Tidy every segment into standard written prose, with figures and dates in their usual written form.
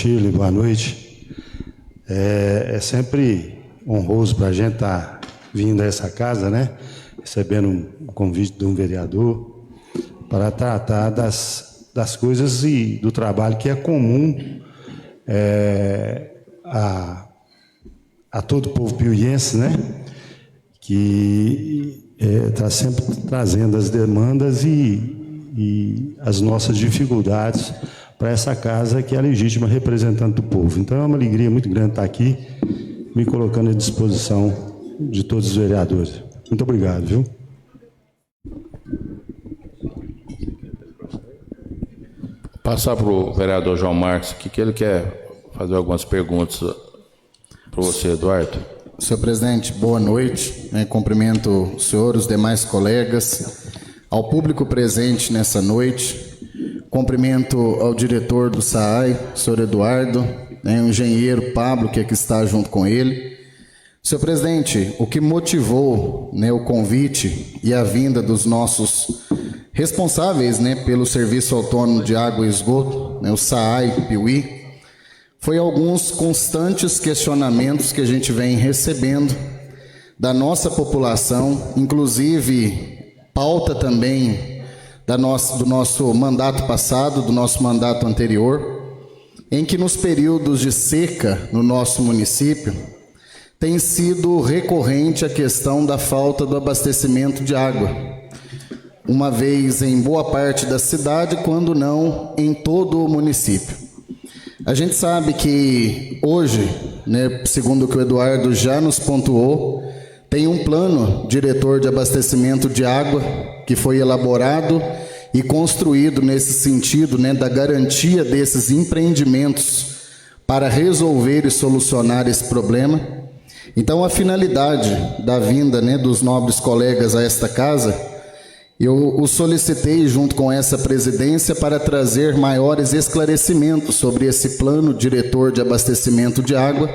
Shirley, boa noite. É sempre honroso para a gente estar vindo a essa casa, né? Recebendo um convite de um vereador para tratar das coisas e do trabalho que é comum a todo o povo piuiense, né? Que está sempre trazendo as demandas e as nossas dificuldades para essa casa que é a legítima representante do povo. Então é uma alegria muito grande estar aqui, me colocando à disposição de todos os vereadores. Muito obrigado, viu? Passar para o vereador João Marcos aqui, que ele quer fazer algumas perguntas para você, Eduardo. Senhor presidente, boa noite. Cumprimento o senhor, os demais colegas, ao público presente nessa noite. Cumprimento ao diretor do SAAI, senhor Eduardo, o engenheiro Pablo, que aqui está junto com ele. Senhor presidente, o que motivou o convite e a vinda dos nossos responsáveis pelo Serviço Autônomo de Água e Esgoto, o SAAI Piuí, foi alguns constantes questionamentos que a gente vem recebendo da nossa população, inclusive pauta também do nosso mandato passado, do nosso mandato anterior, em que nos períodos de seca no nosso município tem sido recorrente a questão da falta do abastecimento de água, uma vez em boa parte da cidade, quando não em todo o município. A gente sabe que hoje, segundo o que o Eduardo já nos pontuou, tem um plano diretor de abastecimento de água que foi elaborado e construído nesse sentido, da garantia desses empreendimentos para resolver e solucionar esse problema. Então, a finalidade da vinda dos nobres colegas a esta casa, eu o solicitei junto com essa presidência para trazer maiores esclarecimentos sobre esse plano diretor de abastecimento de água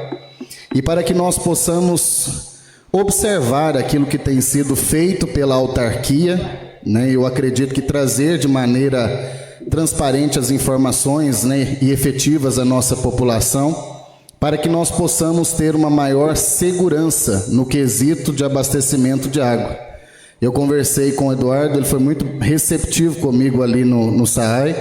e para que nós possamos observar aquilo que tem sido feito pela autarquia, eu acredito que trazer de maneira transparente as informações e efetivas à nossa população, para que nós possamos ter uma maior segurança no quesito de abastecimento de água. Eu conversei com o Eduardo, ele foi muito receptivo comigo ali no SAAI,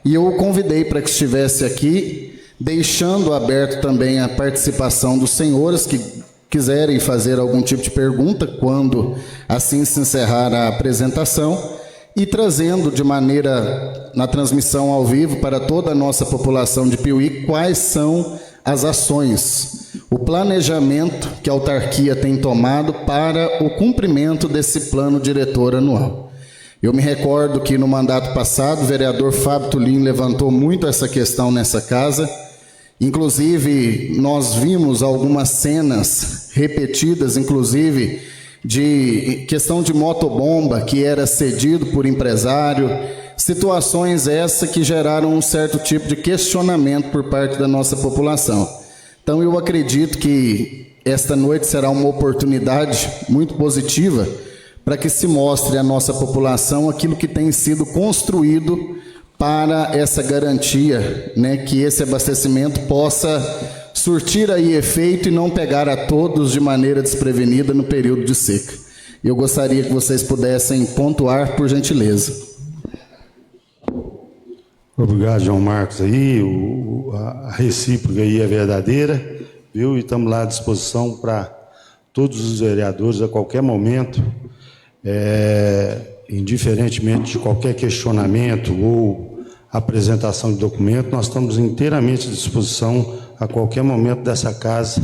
e eu o convidei para que estivesse aqui, deixando aberto também a participação dos senhores que quiserem fazer algum tipo de pergunta, quando assim se encerrar a apresentação, e trazendo de maneira, na transmissão ao vivo, para toda a nossa população de Piuí, quais são as ações, o planejamento que a autarquia tem tomado para o cumprimento desse plano diretor anual. Eu me recordo que no mandato passado, o vereador Fábio Tulin levantou muito essa questão nessa casa. Inclusive, nós vimos algumas cenas repetidas, inclusive, de questão de motobomba que era cedido por empresário, situações essas que geraram um certo tipo de questionamento por parte da nossa população. Então, eu acredito que esta noite será uma oportunidade muito positiva para que se mostre à nossa população aquilo que tem sido construído para essa garantia, que esse abastecimento possa surtir aí efeito e não pegar a todos de maneira desprevenida no período de seca. Eu gostaria que vocês pudessem pontuar, por gentileza. Obrigado, João Marcos. Aí, a recíproca aí é verdadeira, viu? E estamos lá à disposição para todos os vereadores a qualquer momento, indiferentemente de qualquer questionamento ou apresentação de documento, nós estamos inteiramente à disposição a qualquer momento dessa casa,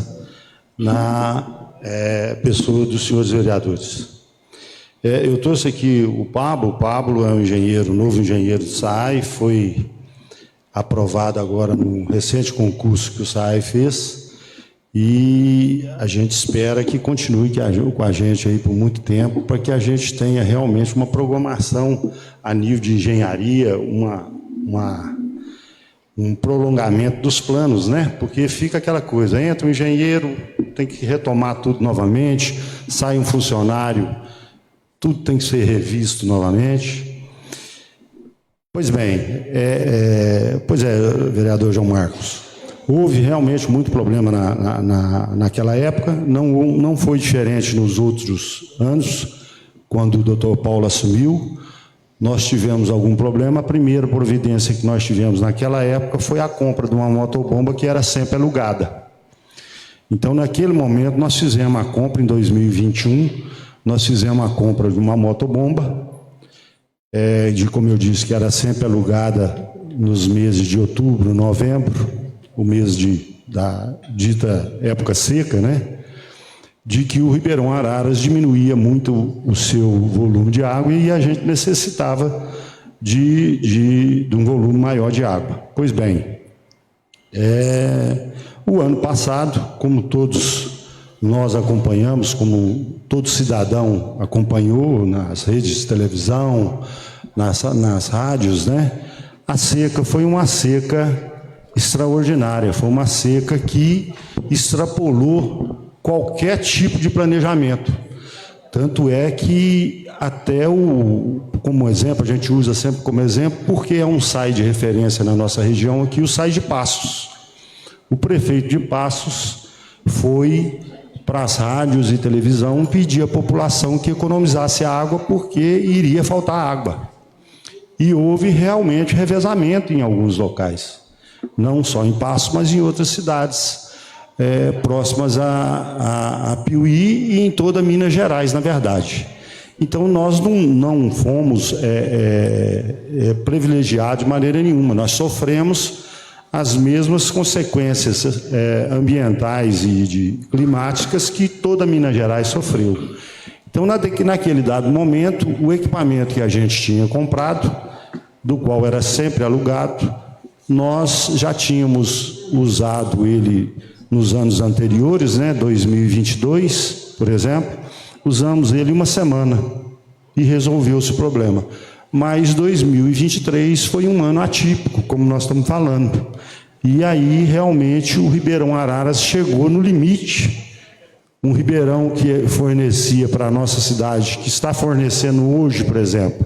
na pessoa dos senhores vereadores. Eu trouxe aqui o Pablo é um engenheiro, novo engenheiro do SAAI, foi aprovado agora num recente concurso que o SAAI fez, e a gente espera que continue com a gente aí por muito tempo, para que a gente tenha realmente uma programação a nível de engenharia, um prolongamento dos planos, Porque fica aquela coisa, entra um engenheiro, tem que retomar tudo novamente, sai um funcionário, tudo tem que ser revisto novamente. Pois bem, vereador João Marcos, Houve realmente muito problema naquela época, não foi diferente nos outros anos, quando o doutor Paulo assumiu. Nós tivemos algum problema. A primeira providência que nós tivemos naquela época foi a compra de uma motobomba que era sempre alugada. Então, naquele momento, nós fizemos a compra, em 2021, nós fizemos a compra de uma motobomba, como eu disse, que era sempre alugada nos meses de outubro, novembro, o mês da dita época seca, né? De que o Ribeirão Araras diminuía muito o seu volume de água e a gente necessitava de um volume maior de água. Pois bem, o ano passado, como todos nós acompanhamos, como todo cidadão acompanhou nas redes de televisão, nas rádios, né? A seca foi uma seca extraordinária, foi uma seca que extrapolou qualquer tipo de planejamento. Tanto é que até como exemplo, a gente usa sempre como exemplo, porque é um SAI de referência na nossa região aqui, o SAI de Passos. O prefeito de Passos foi para as rádios e televisão pedir à população que economizasse água porque iria faltar água. E houve realmente revezamento em alguns locais. Não só em Passos, mas em outras cidades próximas a Piuí e em toda Minas Gerais, na verdade. Então, nós não fomos privilegiados de maneira nenhuma. Nós sofremos as mesmas consequências ambientais e climáticas que toda Minas Gerais sofreu. Então, naquele dado momento, o equipamento que a gente tinha comprado, do qual era sempre alugado, nós já tínhamos usado ele nos anos anteriores, né, 2022, por exemplo, usamos ele uma semana e resolveu-se o problema. Mas 2023 foi um ano atípico, como nós estamos falando. E aí, realmente, o Ribeirão Araras chegou no limite. Um ribeirão que fornecia para a nossa cidade, que está fornecendo hoje, por exemplo,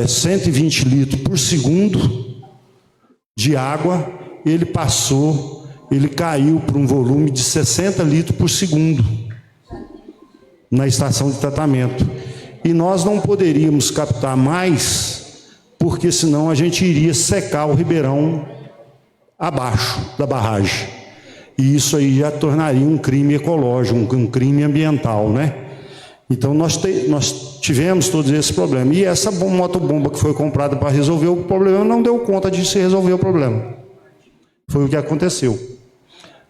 120 litros por segundo de água, ele caiu para um volume de 60 litros por segundo na estação de tratamento. E nós não poderíamos captar mais, porque senão a gente iria secar o ribeirão abaixo da barragem. E isso aí já tornaria um crime ecológico, um crime ambiental, né? Então nós tivemos todos esses problemas. E essa motobomba que foi comprada para resolver o problema não deu conta de se resolver o problema. Foi o que aconteceu,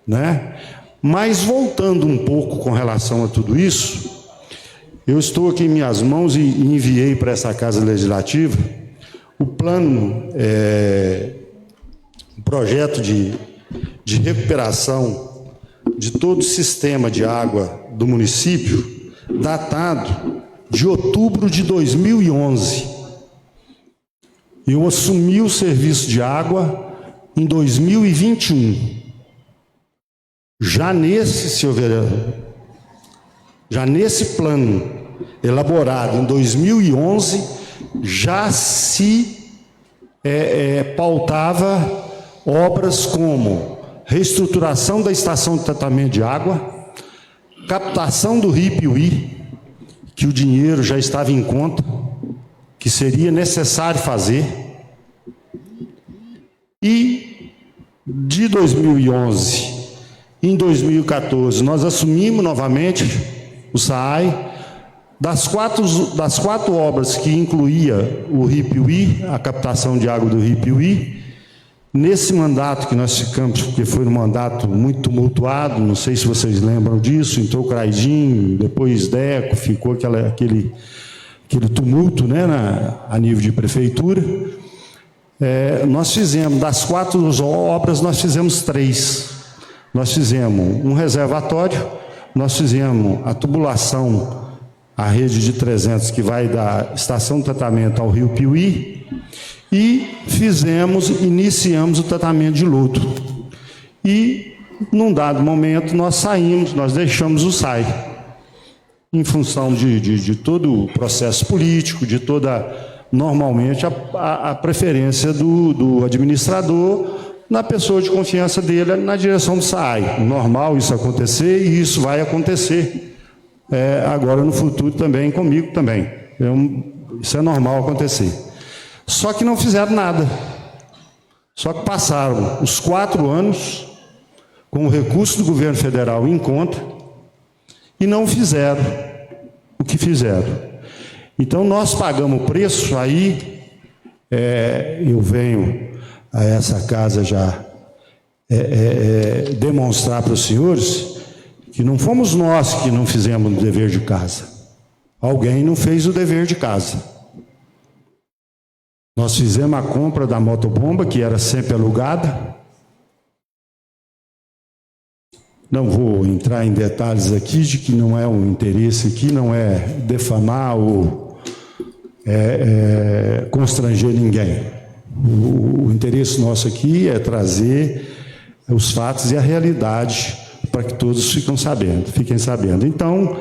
né? Mas voltando um pouco com relação a tudo isso, eu estou aqui em minhas mãos e enviei para essa Casa Legislativa o plano, o projeto de recuperação de todo o sistema de água do município, datado de outubro de 2011. Eu assumi o serviço de água em 2021. Já nesse plano elaborado em 2011, já se pautava obras como reestruturação da estação de tratamento de água, captação do Rio Piuí, que o dinheiro já estava em conta, que seria necessário fazer. E de 2011 em 2014 nós assumimos novamente o SAAI. Das quatro obras que incluía o Rio Piuí, a captação de água do Rio Piuí, nesse mandato que nós ficamos, porque foi um mandato muito tumultuado, não sei se vocês lembram disso, entrou Craidinho, depois Deco, ficou aquele tumulto, né, a nível de prefeitura. Nós fizemos, das 4 obras, nós fizemos 3. Nós fizemos um reservatório, nós fizemos a tubulação, a rede de 300 que vai da estação de tratamento ao Rio Piuí, e iniciamos o tratamento de lodo. E, num dado momento, nós deixamos o SAI, em função de todo o processo político, de toda, normalmente, a preferência do administrador na pessoa de confiança dele, na direção do SAAI. Normal isso acontecer, e isso vai acontecer agora no futuro também, comigo também. Isso é normal acontecer. Só que não fizeram nada. Só que passaram os 4 anos com o recurso do governo federal em conta e não fizeram o que fizeram. Então, nós pagamos o preço, aí eu venho a essa casa já demonstrar para os senhores que não fomos nós que não fizemos o dever de casa. Alguém não fez o dever de casa. Nós fizemos a compra da motobomba, que era sempre alugada. Não vou entrar em detalhes aqui, de que não é um interesse aqui, não é defamar ou constranger ninguém. O interesse nosso aqui é trazer os fatos e a realidade para que todos fiquem sabendo. Então,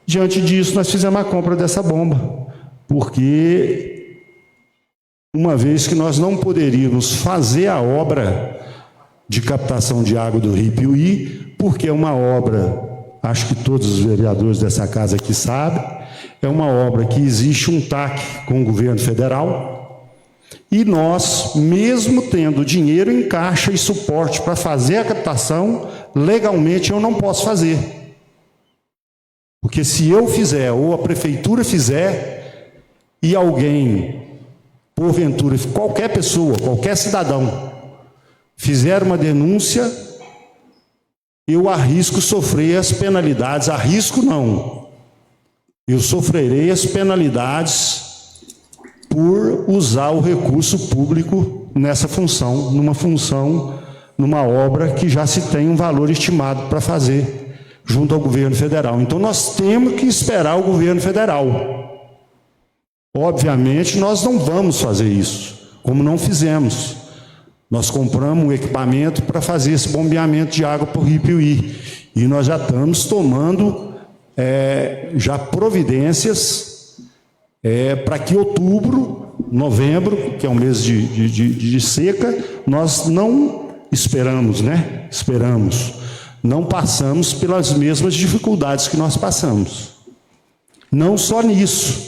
diante disso, nós fizemos a compra dessa bomba, porque uma vez que nós não poderíamos fazer a obra de captação de água do Rio Piuí, porque é uma obra, acho que todos os vereadores dessa casa aqui sabem, é uma obra que existe um TAC com o governo federal, e nós, mesmo tendo dinheiro em caixa e suporte para fazer a captação, legalmente eu não posso fazer. Porque se eu fizer, ou a prefeitura fizer, e alguém, porventura, qualquer pessoa, qualquer cidadão, fizer uma denúncia, eu arrisco sofrer as penalidades. Arrisco não. Eu sofrerei as penalidades por usar o recurso público nessa função, numa obra que já se tem um valor estimado para fazer junto ao governo federal. Então, nós temos que esperar o governo federal. Obviamente, nós não vamos fazer isso, como não fizemos. Nós compramos um equipamento para fazer esse bombeamento de água para o Rio Piuí. E nós já estamos tomando já providências para que outubro, novembro, que é um mês de seca, nós não esperamos, né? Esperamos. Não passamos pelas mesmas dificuldades que nós passamos. Não só nisso.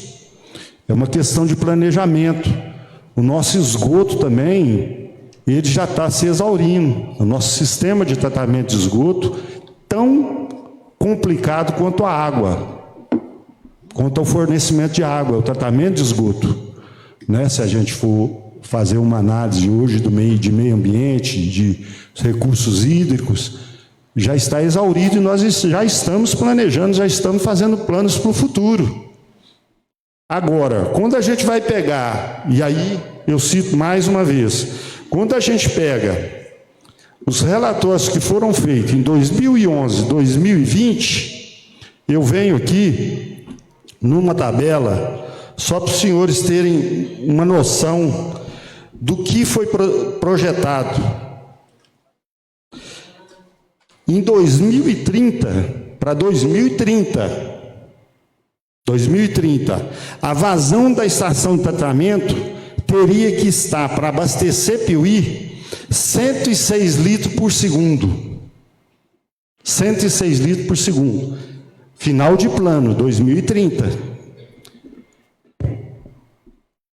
É uma questão de planejamento. O nosso esgoto também, ele já está se exaurindo. O nosso sistema de tratamento de esgoto, tão complicado quanto a água, quanto ao fornecimento de água, o tratamento de esgoto. Né? Se a gente for fazer uma análise hoje de meio ambiente, de recursos hídricos, já está exaurido e nós já estamos planejando, já estamos fazendo planos para o futuro. Agora, quando a gente vai pegar, e aí eu cito mais uma vez, quando a gente pega os relatórios que foram feitos em 2011, 2020, eu venho aqui numa tabela, só para os senhores terem uma noção do que foi projetado. Em 2030, para 2030, a vazão da estação de tratamento teria que estar, para abastecer Piuí, 106 litros por segundo. 106 litros por segundo. Final de plano, 2030.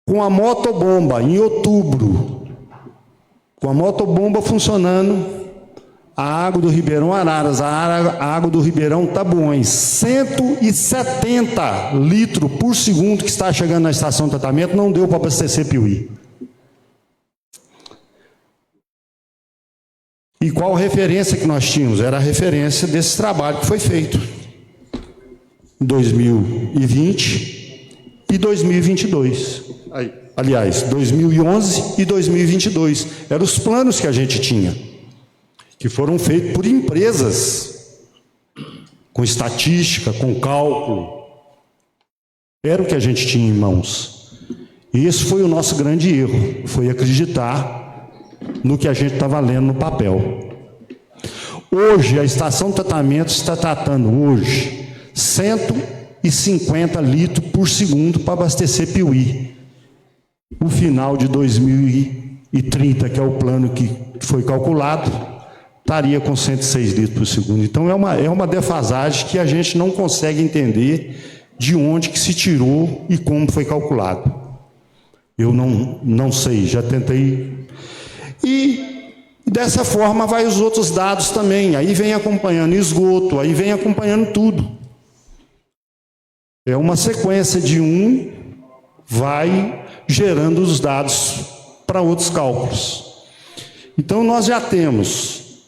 Com a motobomba, em outubro, com a motobomba funcionando, a água do Ribeirão Araras, a água do Ribeirão Tabuões, 170 litros por segundo que está chegando na estação de tratamento, não deu para abastecer Piuí. E qual a referência que nós tínhamos? Era a referência desse trabalho que foi feito em 2020 e 2022. Aliás, 2011 e 2022. Eram os planos que a gente tinha, que foram feitos por empresas, com estatística, com cálculo. Era o que a gente tinha em mãos. E esse foi o nosso grande erro, foi acreditar no que a gente estava lendo no papel. Hoje, a estação de tratamento está tratando, 150 litros por segundo para abastecer Piuí. No final de 2030. 130, que é o plano que foi calculado, estaria com 106 litros por segundo. Então, é uma defasagem que a gente não consegue entender de onde que se tirou e como foi calculado. Eu não sei, já tentei. E dessa forma vai os outros dados também. Aí vem acompanhando esgoto, aí vem acompanhando tudo. É uma sequência de vai gerando os dados para outros cálculos. Então, nós já temos,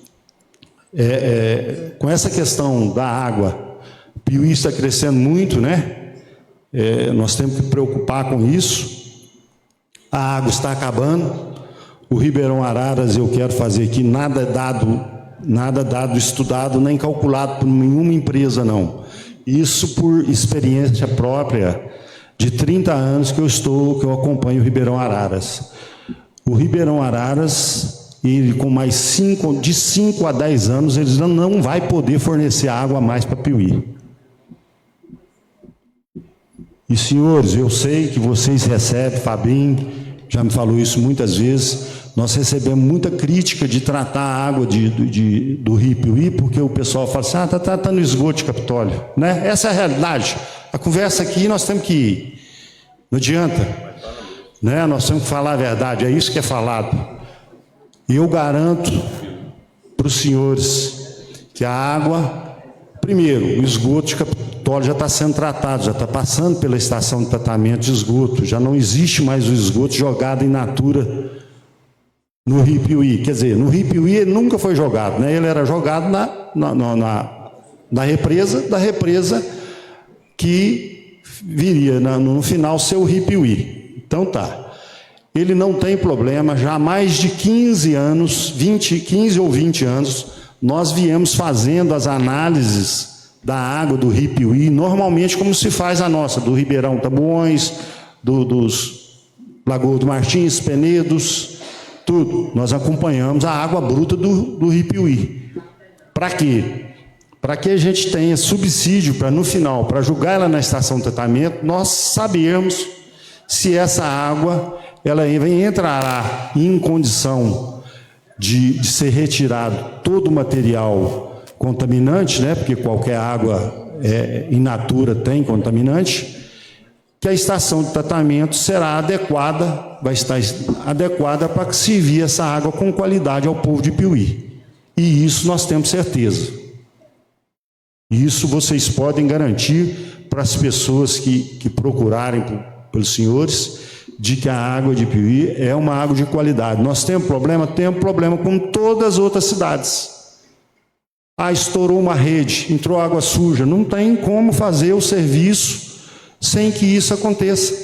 com essa questão da água, o Piuí está crescendo muito, né? Nós temos que preocupar com isso. A água está acabando. O Ribeirão Araras, eu quero fazer aqui, nada dado, estudado, nem calculado por nenhuma empresa, não. Isso por experiência própria de 30 anos que eu acompanho o Ribeirão Araras. O Ribeirão Araras, ele com mais de 5 a 10 anos, ele não vai poder fornecer água mais para Piuí. E, senhores, eu sei que vocês recebem, Fabinho já me falou isso muitas vezes, nós recebemos muita crítica de tratar a água do Rio Piuí, porque o pessoal fala assim, tá no esgoto de Capitólio, né? Essa é a realidade. A conversa aqui nós temos que ir. Não adianta, né? Nós temos que falar a verdade, é isso que é falado. E eu garanto para os senhores que a água, primeiro, o esgoto de Capitólio já está sendo tratado, já está passando pela estação de tratamento de esgoto, já não existe mais o esgoto jogado em natura no Rio Piuí. Quer dizer, no Rio Piuí ele nunca foi jogado, né? Ele era jogado na represa, da represa que viria no final ser o Rio Piuí. Então tá. Ele não tem problema, já há mais de 15 anos, 15 ou 20 anos, nós viemos fazendo as análises da água do Rio Piuí, normalmente como se faz a nossa, do Ribeirão Tabuões, dos Lagoa do Martins, Penedos, tudo. Nós acompanhamos a água bruta do Rio Piuí. Para quê? Para que a gente tenha subsídio para, no final, para jogar ela na estação de tratamento, nós sabermos se essa água ela entrará em condição de ser retirado todo o material contaminante, né? Porque qualquer água in natura tem contaminante, que a estação de tratamento será adequada, vai estar adequada para que servir essa água com qualidade ao povo de Piuí. E isso nós temos certeza. Isso vocês podem garantir para as pessoas que procurarem pelos senhores, de que a água de Piuí é uma água de qualidade. Nós temos problema? Temos problema com todas as outras cidades. Estourou uma rede, entrou água suja. Não tem como fazer o serviço sem que isso aconteça.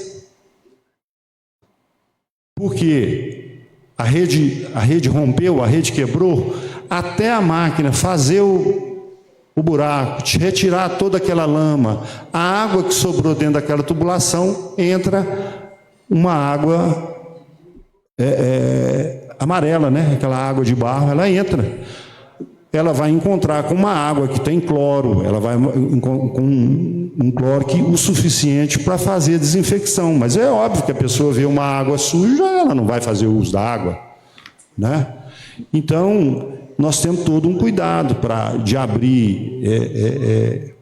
Porque a rede rompeu, a rede quebrou, até a máquina fazer o buraco, retirar toda aquela lama, a água que sobrou dentro daquela tubulação, entra uma água amarela, né? Aquela água de barro, ela entra. Ela vai encontrar com uma água que tem cloro, ela vai com um cloro o suficiente para fazer a desinfecção. Mas é óbvio que a pessoa vê uma água suja, ela não vai fazer uso da água, né? Então, nós temos todo um cuidado de abrir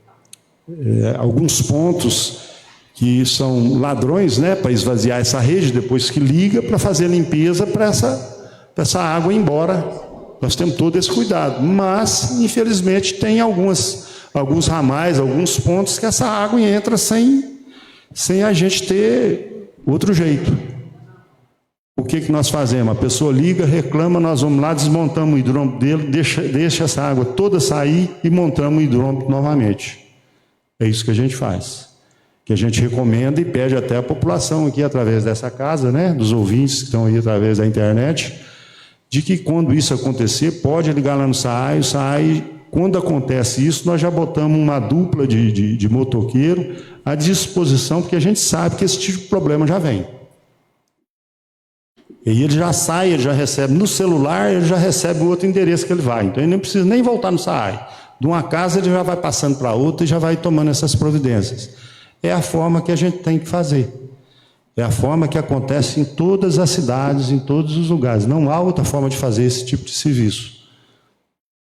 alguns pontos que são ladrões, né, para esvaziar essa rede, depois que liga, para fazer a limpeza, para essa água ir embora. Nós temos todo esse cuidado, mas, infelizmente, tem alguns ramais, alguns pontos que essa água entra sem a gente ter outro jeito. O que nós fazemos? A pessoa liga, reclama, nós vamos lá, desmontamos o hidrômetro dele, deixa essa água toda sair e montamos o hidrômetro novamente. É isso que a gente faz. Que a gente recomenda e pede até a população aqui, através dessa casa, né, dos ouvintes que estão aí através da internet, de que quando isso acontecer, pode ligar lá no SAAI. O SAAI, quando acontece isso, nós já botamos uma dupla de motoqueiro à disposição, porque a gente sabe que esse tipo de problema já vem. E ele já sai, ele já recebe no celular, ele já recebe o outro endereço que ele vai. Então ele não precisa nem voltar no SAAI. De uma casa ele já vai passando para outra e já vai tomando essas providências. É a forma que a gente tem que fazer. É a forma que acontece em todas as cidades, em todos os lugares. Não há outra forma de fazer esse tipo de serviço.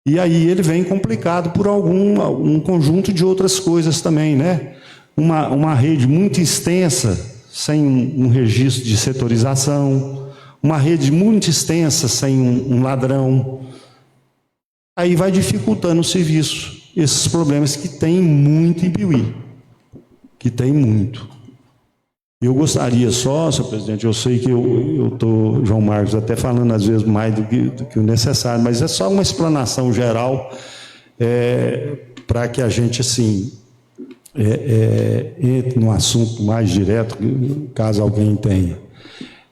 E aí ele vem complicado por um conjunto de outras coisas também, né? Uma rede muito extensa, sem um registro de setorização, uma rede muito extensa, sem um ladrão. Aí vai dificultando o serviço. Esses problemas que tem muito em Piuí. Que tem muito. Eu gostaria só, senhor presidente, eu sei que eu estou, João Marcos, até falando às vezes mais do que o necessário, mas é só uma explanação geral para que a gente, assim, entre no assunto mais direto, caso alguém tenha.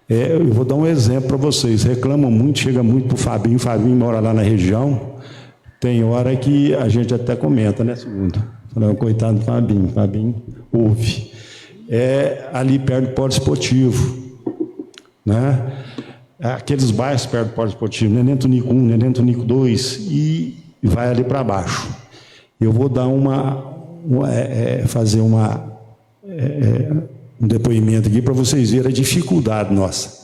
Eu vou dar um exemplo para vocês. Reclamam muito, chega muito para o Fabinho mora lá na região, tem hora que a gente até comenta, né, segundo? Falando, coitado do Fabinho ouve. Ali perto do Polo Esportivo, né? Aqueles bairros perto do Polo Esportivo, Neném Tunico 1, Neném Tunico 2, e vai ali para baixo. Eu vou dar fazer um depoimento aqui para vocês verem a dificuldade nossa.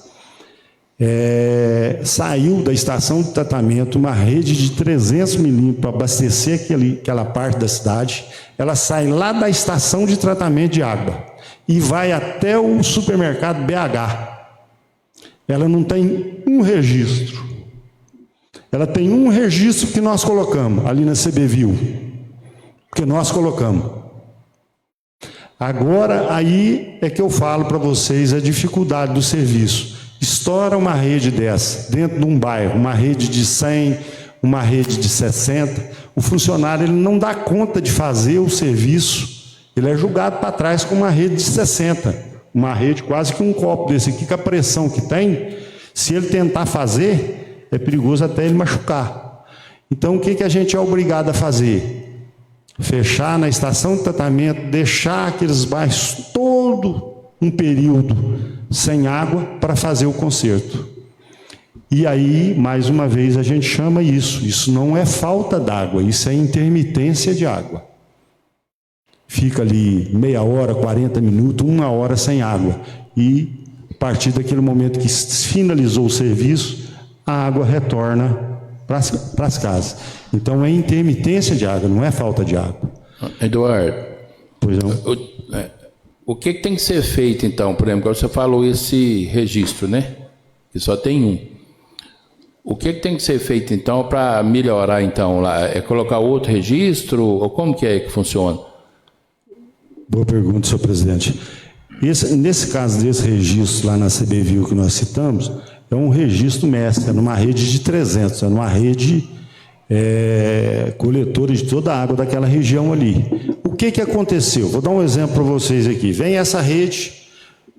Saiu da estação de tratamento uma rede de 300 milímetros para abastecer aquela parte da cidade. Ela sai lá da estação de tratamento de água e vai até o supermercado BH. Ela não tem um registro. Ela tem um registro que nós colocamos ali na CBVIL, que nós colocamos. Agora, aí é que eu falo para vocês a dificuldade do serviço. Estoura uma rede dessa, dentro de um bairro, uma rede de 100, uma rede de 60, o funcionário ele não dá conta de fazer o serviço. Ele é julgado para trás com uma rede de 60, uma rede quase que um copo desse aqui, com a pressão que tem, se ele tentar fazer, é perigoso até ele machucar. Então, o que a gente é obrigado a fazer? Fechar na estação de tratamento, deixar aqueles bairros todo um período sem água para fazer o conserto. E aí, mais uma vez, a gente chama isso não é falta d'água, isso é intermitência de água. Fica ali meia hora, 40 minutos, 1 hora sem água. E, a partir daquele momento que finalizou o serviço, a água retorna para as casas. Então, é intermitência de água, não é falta de água. Eduardo, pois não? O que tem que ser feito, então? Por exemplo, você falou esse registro, né? Que só tem um. O que tem que ser feito, então, para melhorar, então, lá? É colocar outro registro? Ou como que é que funciona? Boa pergunta, senhor presidente. Nesse caso desse registro lá na CBVIL que nós citamos, é um registro mestre, é numa rede de 300, é numa rede coletora de toda a água daquela região ali. O que aconteceu? Vou dar um exemplo para vocês aqui. Vem essa rede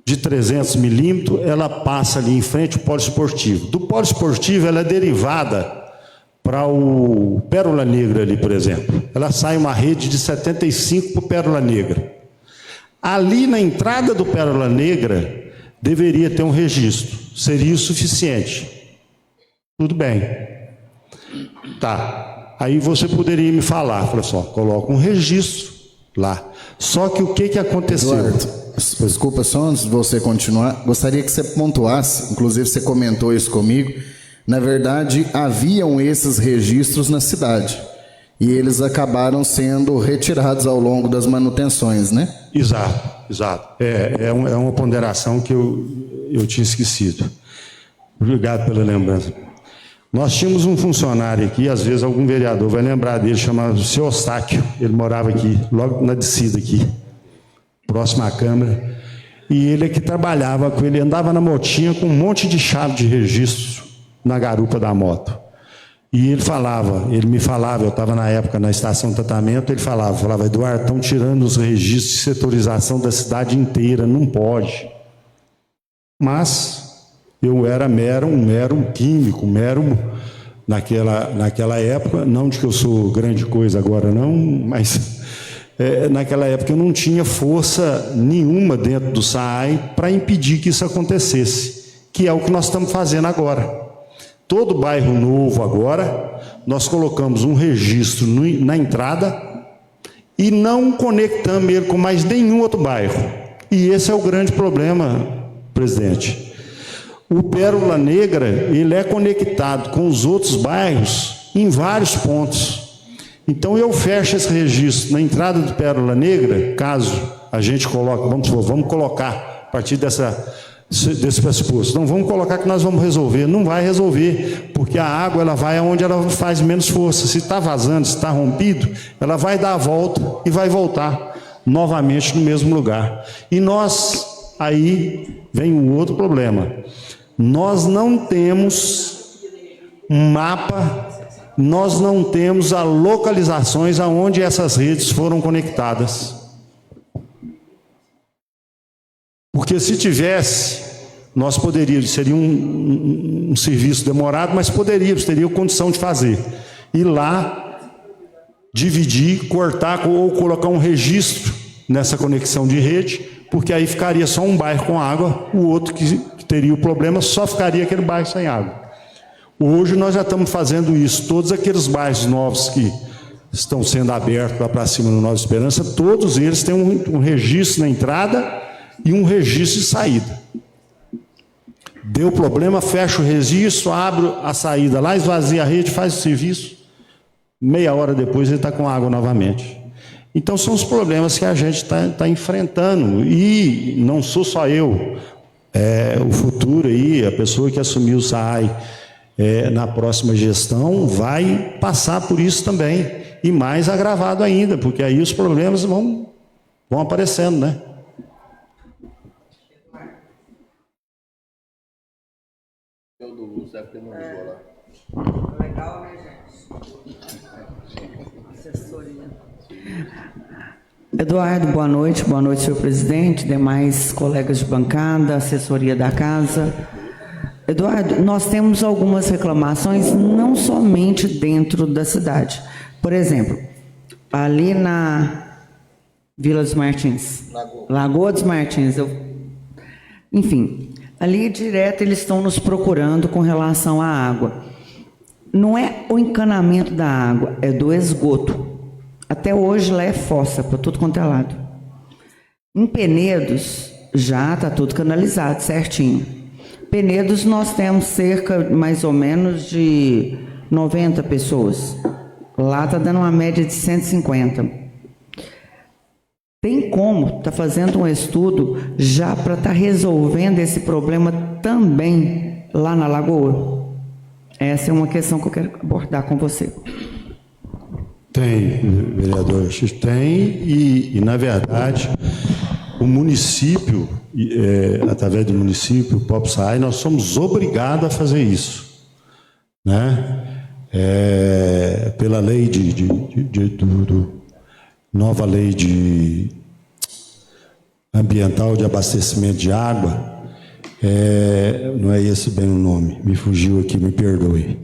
de 300 milímetros, ela passa ali em frente ao Polo Esportivo. Do Polo Esportivo, ela é derivada para o Pérola Negra ali, por exemplo. Ela sai uma rede de 75 para o Pérola Negra. Ali na entrada do Pérola Negra, deveria ter um registro. Seria o suficiente. Tudo bem. Tá. Aí você poderia me falar, só, coloca um registro lá. Só que o que aconteceu? Eduardo, desculpa, só antes de você continuar, gostaria que você pontuasse, inclusive você comentou isso comigo, na verdade, haviam esses registros na cidade. E eles acabaram sendo retirados ao longo das manutenções, né? Exato. É uma ponderação que eu tinha esquecido. Obrigado pela lembrança. Nós tínhamos um funcionário aqui, às vezes algum vereador vai lembrar dele, chamado seu Eustáquio. Ele morava aqui, logo na descida aqui, próximo à Câmara. E ele é que trabalhava com ele, andava na motinha com um monte de chave de registro na garupa da moto. E ele me falava, eu estava na época na estação de tratamento, ele falava, Eduardo, estão tirando os registros de setorização da cidade inteira, não pode. Mas eu era um mero químico, naquela época, não de que eu sou grande coisa agora não, mas naquela época eu não tinha força nenhuma dentro do SAAI para impedir que isso acontecesse, que é o que nós estamos fazendo agora. Todo bairro novo agora, nós colocamos um registro na entrada e não conectamos ele com mais nenhum outro bairro. E esse é o grande problema presidente. O Pérola Negra, ele é conectado com os outros bairros em vários pontos. Então, eu fecho esse registro na entrada do Pérola Negra, caso a gente coloque, vamos colocar, a partir desse pressuposto, não vamos colocar que nós vamos resolver, não vai resolver, porque a água ela vai aonde ela faz menos força. Se está vazando, se está rompido, ela vai dar a volta e vai voltar novamente no mesmo lugar. E nós, aí vem um outro problema, nós não temos um mapa, nós não temos as localizações aonde essas redes foram conectadas. Porque se tivesse, nós poderíamos, seria um serviço demorado, mas teria condição de fazer. Ir lá, dividir, cortar ou colocar um registro nessa conexão de rede, porque aí ficaria só um bairro com água, o outro que teria o problema, só ficaria aquele bairro sem água. Hoje nós já estamos fazendo isso, todos aqueles bairros novos que estão sendo abertos lá para cima no Nova Esperança, todos eles têm um registro na entrada e um registro de saída. Deu problema, fecha o registro, abre a saída lá, esvazia a rede, faz o serviço, meia hora depois ele está com água novamente. Então são os problemas que a gente está enfrentando, e não sou só eu, o futuro aí, a pessoa que assumiu o SAAI na próxima gestão vai passar por isso também, e mais agravado ainda, porque aí os problemas vão aparecendo, né? Legal, né, gente? Assessoria. Eduardo, boa noite, senhor presidente, demais colegas de bancada, assessoria da casa. Eduardo, nós temos algumas reclamações, não somente dentro da cidade. Por exemplo, ali na Vila dos Martins, Lagoa dos Martins, enfim, ali direto eles estão nos procurando com relação à água. Não é o encanamento da água, é do esgoto. Até hoje lá é fossa, para tudo quanto é lado. Em Penedos, já está tudo canalizado, certinho. Penedos nós temos cerca, mais ou menos, de 90 pessoas. Lá está dando uma média de 150. Tem como estar fazendo um estudo já para estar resolvendo esse problema também lá na Lagoa? Essa é uma questão que eu quero abordar com você. Tem, vereador, tem, e na verdade, o município, através do município, o próprio SAAI, nós somos obrigados a fazer isso, né? Pela lei nova lei ambiental de abastecimento de água, não é esse bem o nome, me fugiu aqui, me perdoe.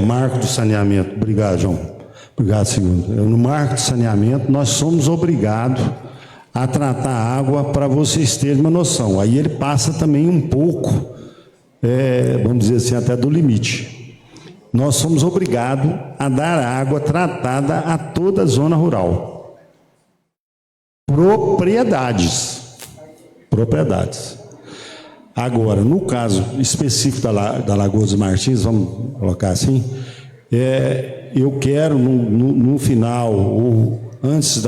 Marco do saneamento. Obrigado, João. Obrigado, senhor. No marco do saneamento, nós somos obrigados a tratar a água, para vocês terem uma noção. Aí ele passa também um pouco, vamos dizer assim, até do limite. Nós somos obrigados a dar água tratada a toda a zona rural. Propriedades. Agora, no caso específico da Lagoa dos Martins, vamos colocar assim, eu quero no final, ou antes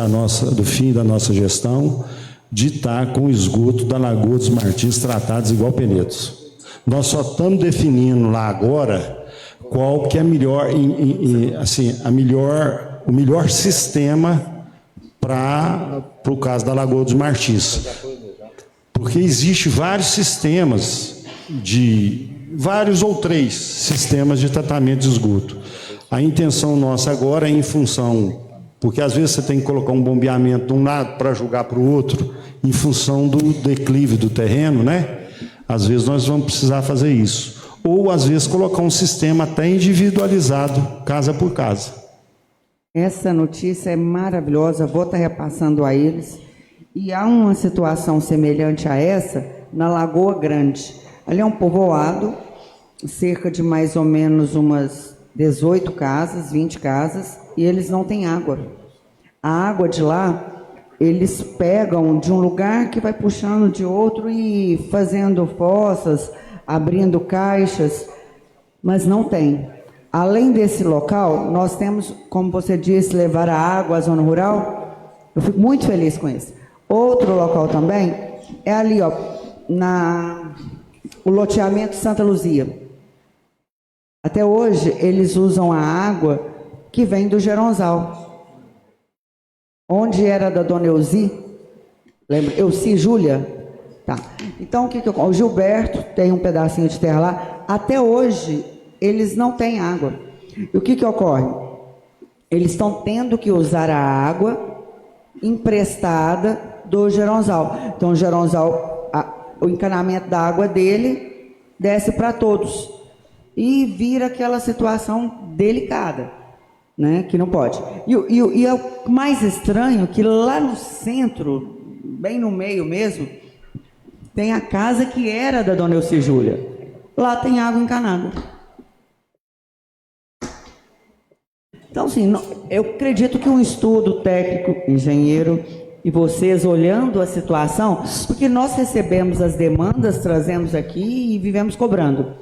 do fim da nossa gestão, de estar com o esgoto da Lagoa dos Martins tratados igual Penedos. Nós só estamos definindo lá agora qual que é o melhor sistema para o caso da Lagoa dos Martins. Porque existe vários sistemas vários ou 3 sistemas de tratamento de esgoto. A intenção nossa agora é em função, porque às vezes você tem que colocar um bombeamento de um lado para jogar para o outro, em função do declive do terreno, né? Às vezes nós vamos precisar fazer isso. Ou às vezes colocar um sistema até individualizado, casa por casa. Essa notícia é maravilhosa, vou estar repassando a eles. E há uma situação semelhante a essa na Lagoa Grande. Ali é um povoado, cerca de mais ou menos umas 18 casas, 20 casas, e eles não têm água. A água de lá eles pegam de um lugar que vai puxando de outro e fazendo fossas, abrindo caixas, mas não tem. Além desse local, nós temos, como você disse, levar a água à zona rural. Eu fico muito feliz com isso. Outro local também é ali, ó, o loteamento Santa Luzia. Até hoje, eles usam a água que vem do Geronzal. Onde era da dona Euci? Lembra? Euci Júlia? Tá. Então, o Gilberto tem um pedacinho de terra lá. Até hoje, eles não têm água. E o que ocorre? Eles estão tendo que usar a água emprestada do Geronzal. Então, o Geronzal, o encanamento da água dele desce para todos. E vira aquela situação delicada, né? Que não pode. E é o mais estranho que lá no centro, bem no meio mesmo, tem a casa que era da dona Euci Júlia. Lá tem água encanada. Então, assim, eu acredito que um estudo técnico, engenheiro, e vocês olhando a situação, porque nós recebemos as demandas, trazemos aqui e vivemos cobrando.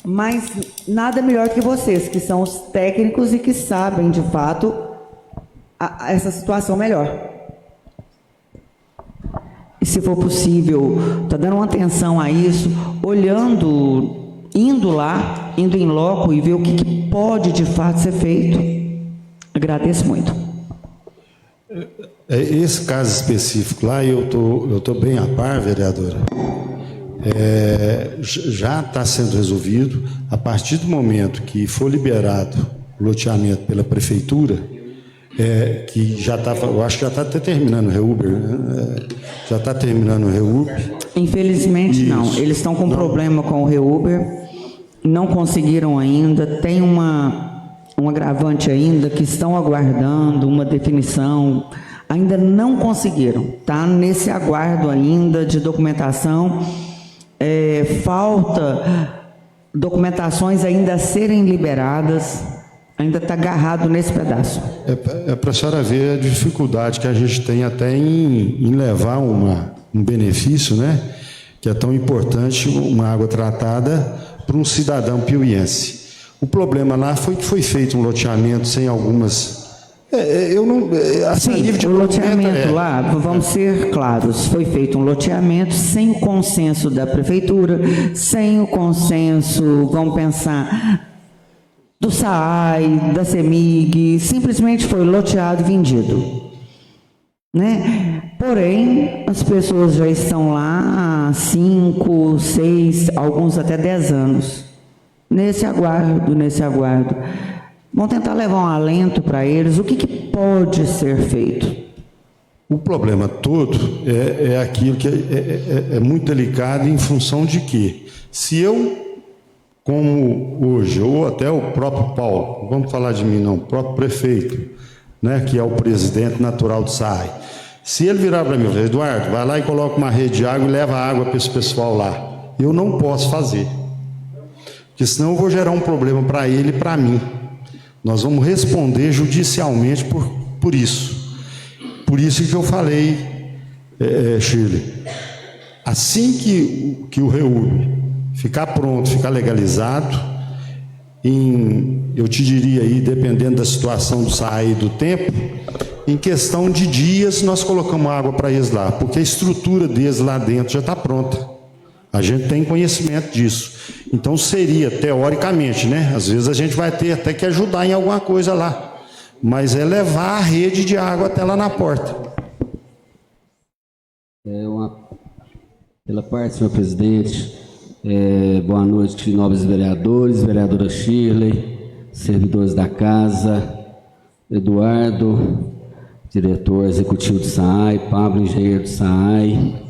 Mas nada melhor que vocês, que são os técnicos e que sabem, de fato, essa situação melhor. E se for possível, está dando uma atenção a isso, olhando, indo lá, indo em loco e ver o que pode, de fato, ser feito. Agradeço muito. Esse caso específico lá, eu tô bem a par, vereadora. Já está sendo resolvido. A partir do momento que for liberado o loteamento pela prefeitura, que já está, eu acho que já está até terminando o REUBER, né? Já está terminando o REUBER. Infelizmente, isso. Não. Eles estão com problema com o REUBER, não conseguiram ainda, tem um agravante ainda, que estão aguardando uma definição, ainda não conseguiram, está nesse aguardo ainda de documentação. Falta documentações ainda a serem liberadas, ainda está agarrado nesse pedaço. Para a senhora ver a dificuldade que a gente tem até em levar um benefício, né, que é tão importante, uma água tratada para um cidadão piauiense. O problema lá foi que foi feito um loteamento sem algumas... Sim, o loteamento lá, vamos ser claros, foi feito um loteamento sem o consenso da prefeitura, sem o consenso, vamos pensar, do SAAI, da CEMIG, simplesmente foi loteado e vendido, né? Porém, as pessoas já estão lá há 5, 6, alguns até 10 anos, nesse aguardo. Vamos tentar levar um alento para eles. O que pode ser feito? O problema todo é aquilo que é muito delicado em função de que, se eu, como hoje, ou até o próprio Paulo, vamos falar de mim não, o próprio prefeito, né, que é o presidente natural do SAAI, se ele virar para mim e falar, Eduardo, vai lá e coloca uma rede de água e leva água para esse pessoal lá, eu não posso fazer, porque senão eu vou gerar um problema para ele e para mim. Nós vamos responder judicialmente por isso. Por isso que eu falei, Shirley, assim que o REUB ficar pronto, ficar legalizado, eu te diria aí, dependendo da situação do SAAI e do tempo, em questão de dias nós colocamos água para eles lá, porque a estrutura deles lá dentro já está pronta. A gente tem conhecimento disso. Então seria, teoricamente, né? Às vezes a gente vai ter até que ajudar em alguma coisa lá. Mas é levar a rede de água até lá na porta. Pela parte, senhor presidente, boa noite, nobres vereadores, vereadora Shirley, servidores da casa, Eduardo, diretor executivo do SAAI, Pablo, engenheiro do SAAI,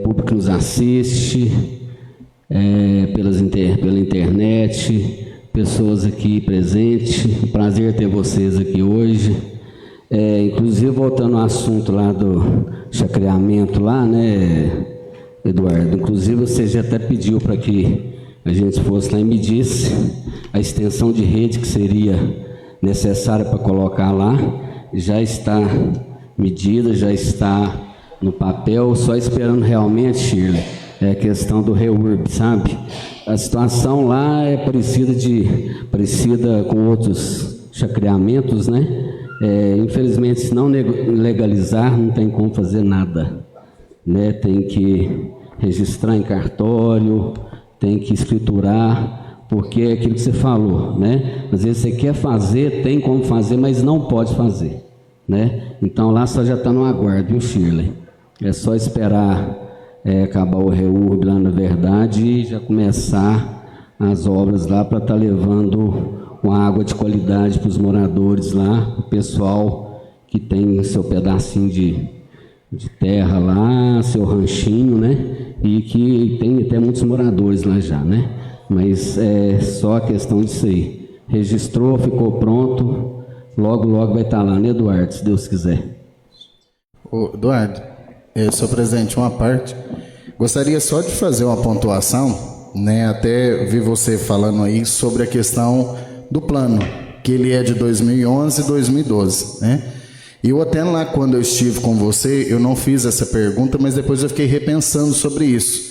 público que nos assiste, pela internet, pessoas aqui presentes, um prazer ter vocês aqui hoje. Inclusive, voltando ao assunto lá do chacreamento lá, né, Eduardo, inclusive você já até pediu para que a gente fosse lá e medisse a extensão de rede que seria necessária para colocar lá, já está medida, já está no papel, só esperando realmente, Shirley, é a questão do REURB, sabe? A situação lá é parecida com outros chacreamentos, né? Infelizmente, se não legalizar, não tem como fazer nada, né? Tem que registrar em cartório, tem que escriturar, porque é aquilo que você falou, né? Às vezes você quer fazer, tem como fazer, mas não pode fazer, né? Então lá só já está no aguardo, viu, Shirley? É só esperar acabar o REURB lá, na verdade, e já começar as obras lá para estar levando uma água de qualidade para os moradores lá, o pessoal que tem seu pedacinho de terra lá, seu ranchinho, né? E que tem até muitos moradores lá já, né? Mas é só a questão disso aí. Registrou, ficou pronto, logo vai estar lá, né, Eduardo, se Deus quiser. Ô, Eduardo, senhor presidente, uma parte. Gostaria só de fazer uma pontuação, né? Até vi você falando aí sobre a questão do plano, que ele é de 2011 e 2012, né? E eu até lá, quando eu estive com você, eu não fiz essa pergunta, mas depois eu fiquei repensando sobre isso.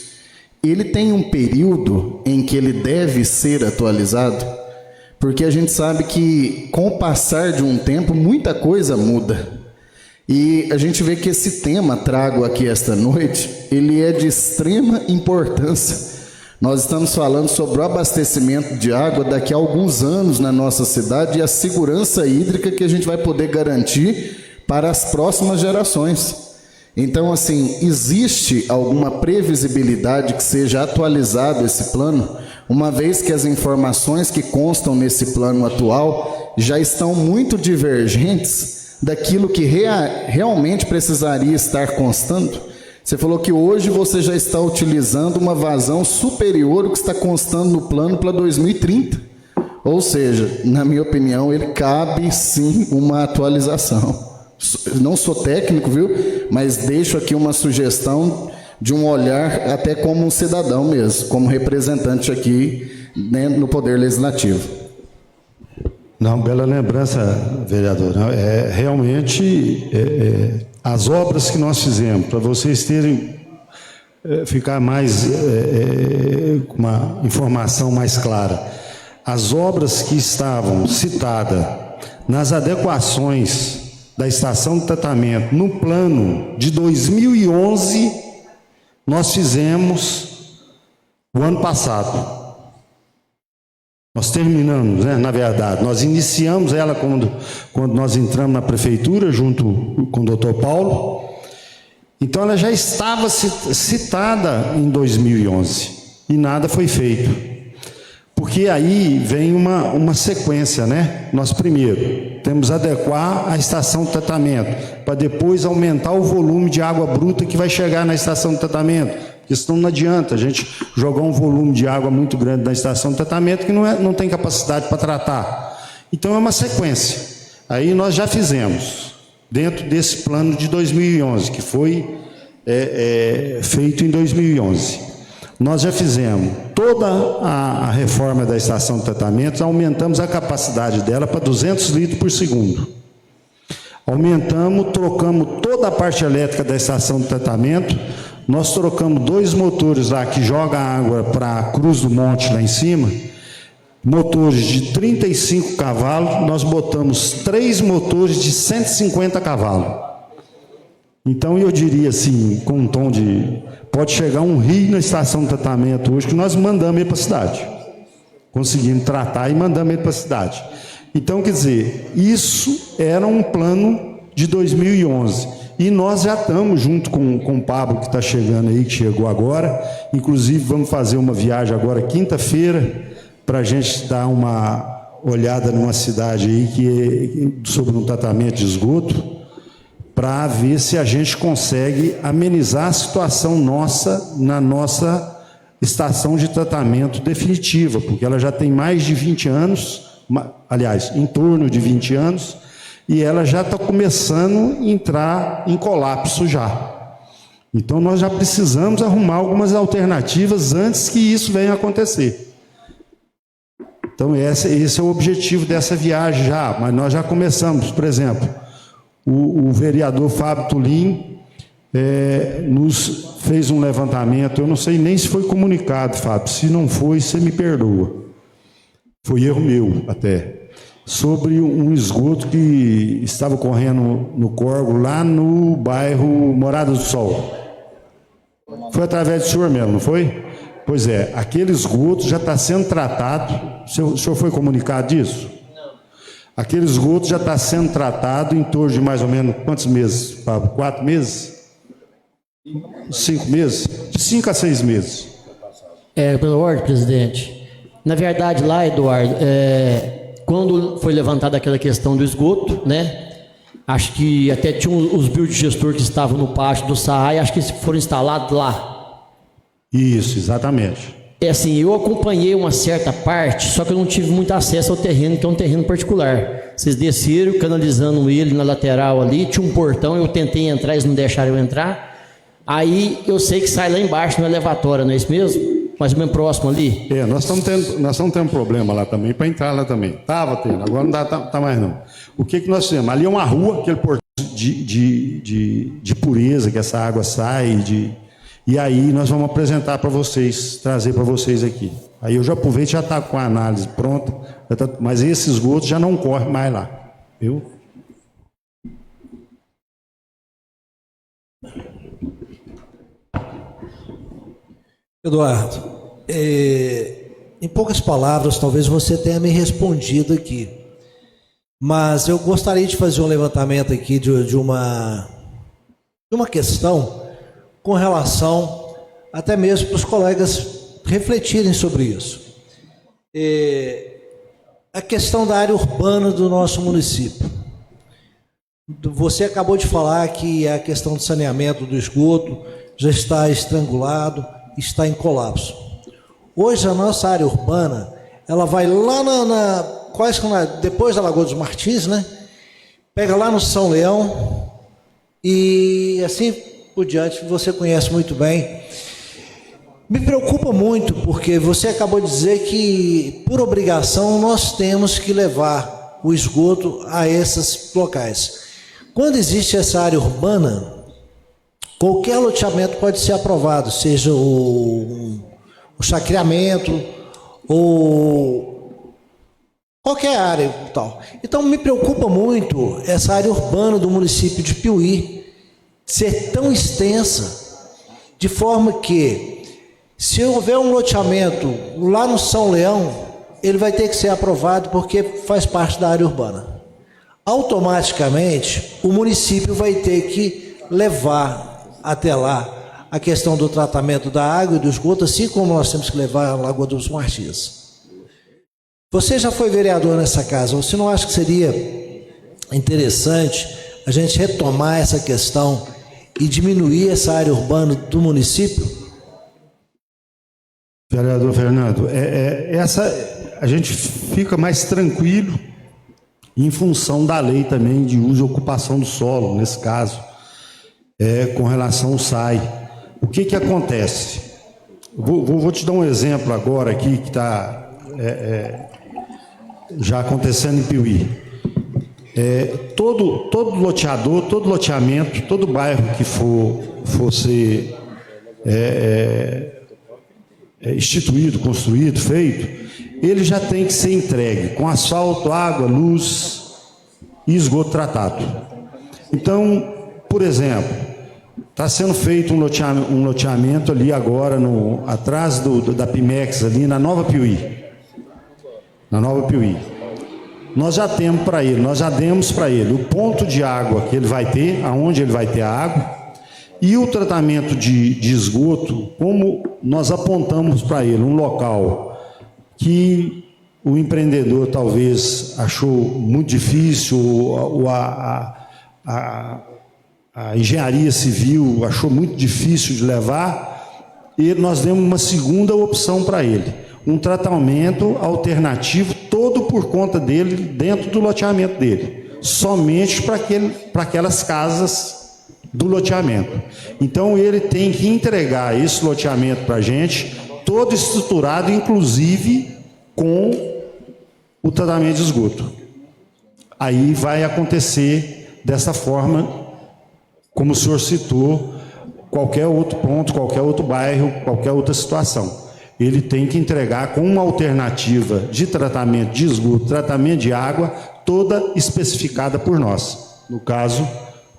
Ele tem um período em que ele deve ser atualizado? Porque a gente sabe que, com o passar de um tempo, muita coisa muda. E a gente vê que esse tema, trago aqui esta noite, ele é de extrema importância. Nós estamos falando sobre o abastecimento de água daqui a alguns anos na nossa cidade e a segurança hídrica que a gente vai poder garantir para as próximas gerações. Então, assim, existe alguma previsibilidade que seja atualizado esse plano, uma vez que as informações que constam nesse plano atual já estão muito divergentes daquilo que realmente precisaria estar constando? Você falou que hoje você já está utilizando uma vazão superior ao que está constando no plano para 2030. Ou seja, na minha opinião, ele cabe sim uma atualização. Não sou técnico, viu? Mas deixo aqui uma sugestão de um olhar até como um cidadão mesmo, como representante aqui, né, no Poder Legislativo. Não, bela lembrança, vereador. Realmente, as obras que nós fizemos, para vocês terem, ficar mais, com uma informação mais clara, as obras que estavam citadas nas adequações da estação de tratamento no plano de 2011, nós fizemos o ano passado. Nós terminamos, né? Na verdade, nós iniciamos ela quando nós entramos na prefeitura, junto com o doutor Paulo. Então, ela já estava citada em 2011 e nada foi feito. Porque aí vem uma sequência, né? Nós primeiro temos que adequar a estação de tratamento, para depois aumentar o volume de água bruta que vai chegar na estação de tratamento. Porque senão não adianta a gente jogar um volume de água muito grande na estação de tratamento que não tem capacidade para tratar. Então é uma sequência. Aí nós já fizemos, dentro desse plano de 2011, que foi feito em 2011. Nós já fizemos toda a reforma da estação de tratamento, aumentamos a capacidade dela para 200 litros por segundo. Aumentamos, trocamos toda a parte elétrica da estação de tratamento, nós trocamos 2 motores lá que jogam água para a Cruz do Monte lá em cima, motores de 35 cavalos, nós botamos 3 motores de 150 cavalos. Então eu diria assim, com um tom de... Pode chegar um rio na estação de tratamento hoje que nós mandamos ele para a cidade. Conseguimos tratar e mandamos ele para a cidade. Então, quer dizer, isso era um plano de 2011. E nós já estamos, junto com o Pablo, que está chegando aí, que chegou agora. Inclusive, vamos fazer uma viagem agora, quinta-feira, para a gente dar uma olhada numa cidade aí sobre um tratamento de esgoto, para ver se a gente consegue amenizar a situação nossa na nossa estação de tratamento definitiva, porque ela já tem mais de 20 anos, aliás, em torno de 20 anos, e ela já está começando a entrar em colapso já. Então, nós já precisamos arrumar algumas alternativas antes que isso venha a acontecer. Então, esse é o objetivo dessa viagem já, mas nós já começamos, por exemplo, o vereador Fábio Tulim nos fez um levantamento, eu não sei nem se foi comunicado, Fábio, se não foi, você me perdoa. Foi erro meu até, sobre um esgoto que estava correndo no córrego lá no bairro Morada do Sol. Foi através do senhor mesmo, não foi? Pois é, aquele esgoto já está sendo tratado. O senhor foi comunicado disso? Não. Aquele esgoto já está sendo tratado em torno de mais ou menos quantos meses, Fábio? 4 meses? 5 meses? De 5 a 6 meses. Pela ordem, presidente. Na verdade, lá, Eduardo, quando foi levantada aquela questão do esgoto, né? Acho que até tinha os biodigestor que estavam no pátio do SAAI, acho que foram instalados lá. Isso, exatamente. Assim, eu acompanhei uma certa parte, só que eu não tive muito acesso ao terreno, que é um terreno particular. Vocês desceram, canalizando ele na lateral ali, tinha um portão, eu tentei entrar, eles não deixaram eu entrar. Aí eu sei que sai lá embaixo no elevatório, não é isso mesmo? Mais ou menos próximo ali. Nós estamos tendo problema lá também, para entrar lá também. Estava tendo, agora não tá mais não. O que nós fizemos? Ali é uma rua, aquele portão de pureza, que essa água sai, e aí nós vamos apresentar para vocês, trazer para vocês aqui. Aí eu já aproveito, já está com a análise pronta, mas esse esgoto já não corre mais lá, viu? Eduardo, em poucas palavras, talvez você tenha me respondido aqui, mas eu gostaria de fazer um levantamento aqui de uma questão com relação até mesmo para os colegas refletirem sobre isso. A questão da área urbana do nosso município. Você acabou de falar que a questão do saneamento do esgoto já está estrangulado, está em colapso. Hoje a nossa área urbana, ela vai lá depois da Lagoa dos Martins, né? Pega lá no São Leão e assim por diante, você conhece muito bem. Me preocupa muito porque você acabou de dizer que por obrigação nós temos que levar o esgoto a esses locais. Quando existe essa área urbana, qualquer loteamento pode ser aprovado, seja o chacreamento ou qualquer área tal. Então me preocupa muito essa área urbana do município de Piuí ser tão extensa, de forma que se houver um loteamento lá no São Leão, ele vai ter que ser aprovado porque faz parte da área urbana. Automaticamente o município vai ter que levar até lá a questão do tratamento da água e do esgoto, assim como nós temos que levar a Lagoa dos Martins. Você já foi vereador nessa casa, você não acha que seria interessante a gente retomar essa questão e diminuir essa área urbana do município? Vereador Fernando, a gente fica mais tranquilo em função da lei também de uso e ocupação do solo, nesse caso. Com relação ao SAI. O que acontece? Vou te dar um exemplo agora aqui que está já acontecendo em Piuí. Todo loteador, todo loteamento, todo bairro que for ser instituído, construído, feito, ele já tem que ser entregue com asfalto, água, luz e esgoto tratado. Então, por exemplo, está sendo feito um loteamento ali agora, atrás da Pimex, ali na Nova Piuí. Na Nova Piuí. Nós já temos para ele, nós já demos para ele o ponto de água que ele vai ter, aonde ele vai ter a água, e o tratamento de esgoto, como nós apontamos para ele um local que o empreendedor talvez achou muito difícil, ou a engenharia civil achou muito difícil de levar, e nós demos uma segunda opção para ele, um tratamento alternativo todo por conta dele, dentro do loteamento dele, somente para aquelas casas do loteamento. Então ele tem que entregar esse loteamento para a gente, todo estruturado, inclusive com o tratamento de esgoto. Aí vai acontecer dessa forma, como o senhor citou, qualquer outro ponto, qualquer outro bairro, qualquer outra situação. Ele tem que entregar com uma alternativa de tratamento de esgoto, tratamento de água, toda especificada por nós. No caso,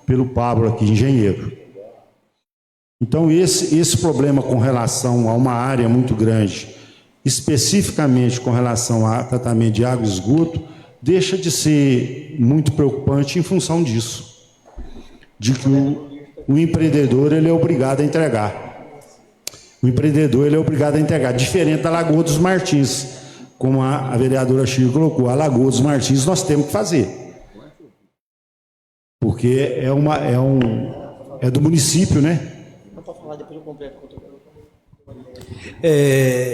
pelo Pablo aqui, engenheiro. Então, esse problema com relação a uma área muito grande, especificamente com relação a tratamento de água e esgoto, deixa de ser muito preocupante em função disso. De que o empreendedor ele é obrigado a entregar. O empreendedor ele é obrigado a entregar, diferente da Lagoa dos Martins, como a vereadora Chico colocou, a Lagoa dos Martins nós temos que fazer. Porque é do município, né?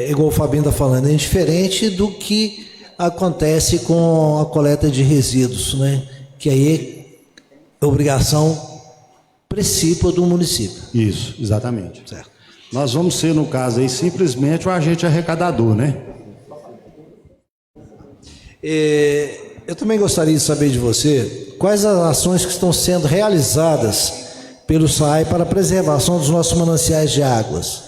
Igual o Fabinho está falando, é diferente do que acontece com a coleta de resíduos, né? Que aí é obrigação precípua do município. Isso, exatamente. Certo. Nós vamos ser, no caso aí, simplesmente o agente arrecadador, né? Eu também gostaria de saber de você quais as ações que estão sendo realizadas pelo SAAI para a preservação dos nossos mananciais de águas.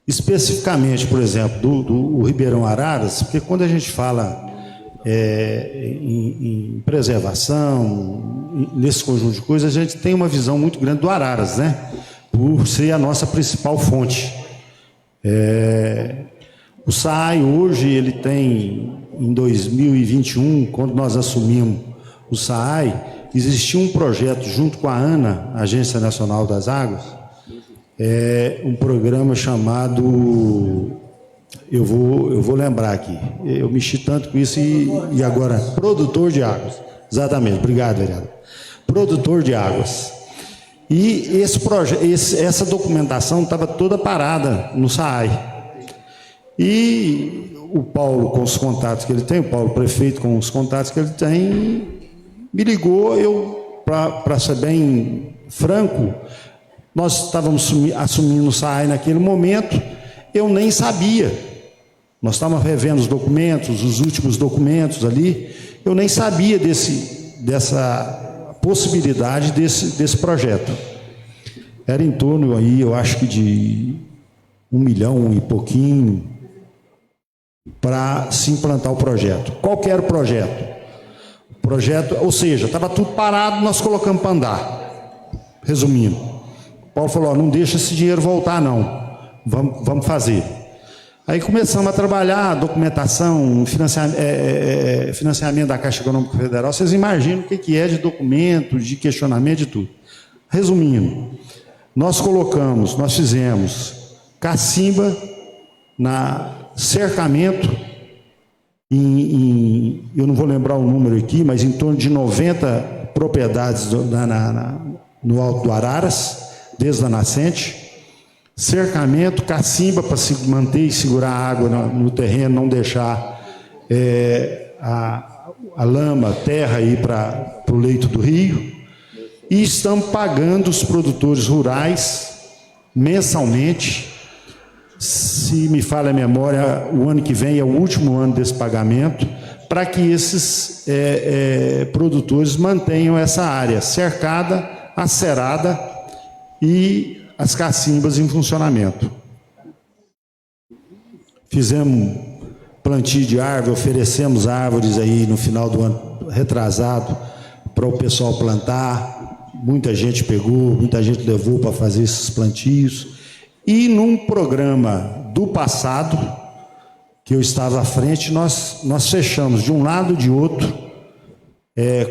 Especificamente, por exemplo, do Ribeirão Araras, porque quando a gente fala em preservação, nesse conjunto de coisas, a gente tem uma visão muito grande do Araras, né? Por ser a nossa principal fonte. O SAAI hoje, ele tem, em 2021, quando nós assumimos o SAAI, existia um projeto junto com a ANA, Agência Nacional das Águas, um programa chamado, eu vou lembrar aqui, eu mexi tanto com isso e agora, Produtor de Águas. Exatamente, obrigado, vereador. Produtor de Águas. E essa documentação estava toda parada no SAAI. E o Paulo, com os contatos que ele tem, o Paulo prefeito, com os contatos que ele tem, me ligou, para ser bem franco, nós estávamos assumindo o SAAI naquele momento, eu nem sabia. Nós estávamos revendo os documentos, os últimos documentos ali, eu nem sabia dessa possibilidade desse projeto. Era em torno aí, eu acho que de 1 milhão e pouquinho para se implantar o projeto. Qual que era o projeto? O projeto, ou seja, estava tudo parado, nós colocamos para andar. Resumindo, o Paulo falou, não deixa esse dinheiro voltar não, vamos fazer. Aí começamos a trabalhar, documentação, financiamento da Caixa Econômica Federal. Vocês imaginam o que é de documento, de questionamento, de tudo. Resumindo, nós fizemos cacimba na cercamento, eu não vou lembrar o número aqui, mas em torno de 90 propriedades no Alto do Araras, desde a nascente. Cercamento, cacimba para se manter e segurar a água no terreno, não deixar a lama, a terra ir para o leito do rio. E estamos pagando os produtores rurais mensalmente. Se me falha a memória, o ano que vem é o último ano desse pagamento, para que esses produtores mantenham essa área cercada, acerada e as cacimbas em funcionamento. Fizemos plantio de árvore, oferecemos árvores aí no final do ano retrasado para o pessoal plantar. Muita gente pegou, muita gente levou para fazer esses plantios. E num programa do passado, que eu estava à frente, nós fechamos de um lado e de outro,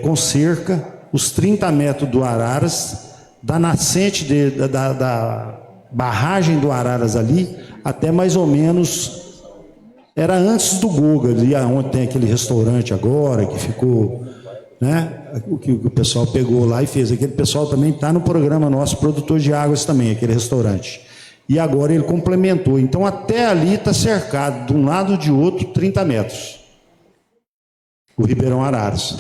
com cerca, os 30 metros do Araras, da nascente da barragem do Araras ali, até mais ou menos, era antes do Goga, ali onde tem aquele restaurante agora, que ficou, né, o que o pessoal pegou lá e fez. Aquele pessoal também está no programa nosso, Produtor de Águas também, aquele restaurante. E agora ele complementou. Então até ali está cercado, de um lado e de outro, 30 metros. O Ribeirão Araras.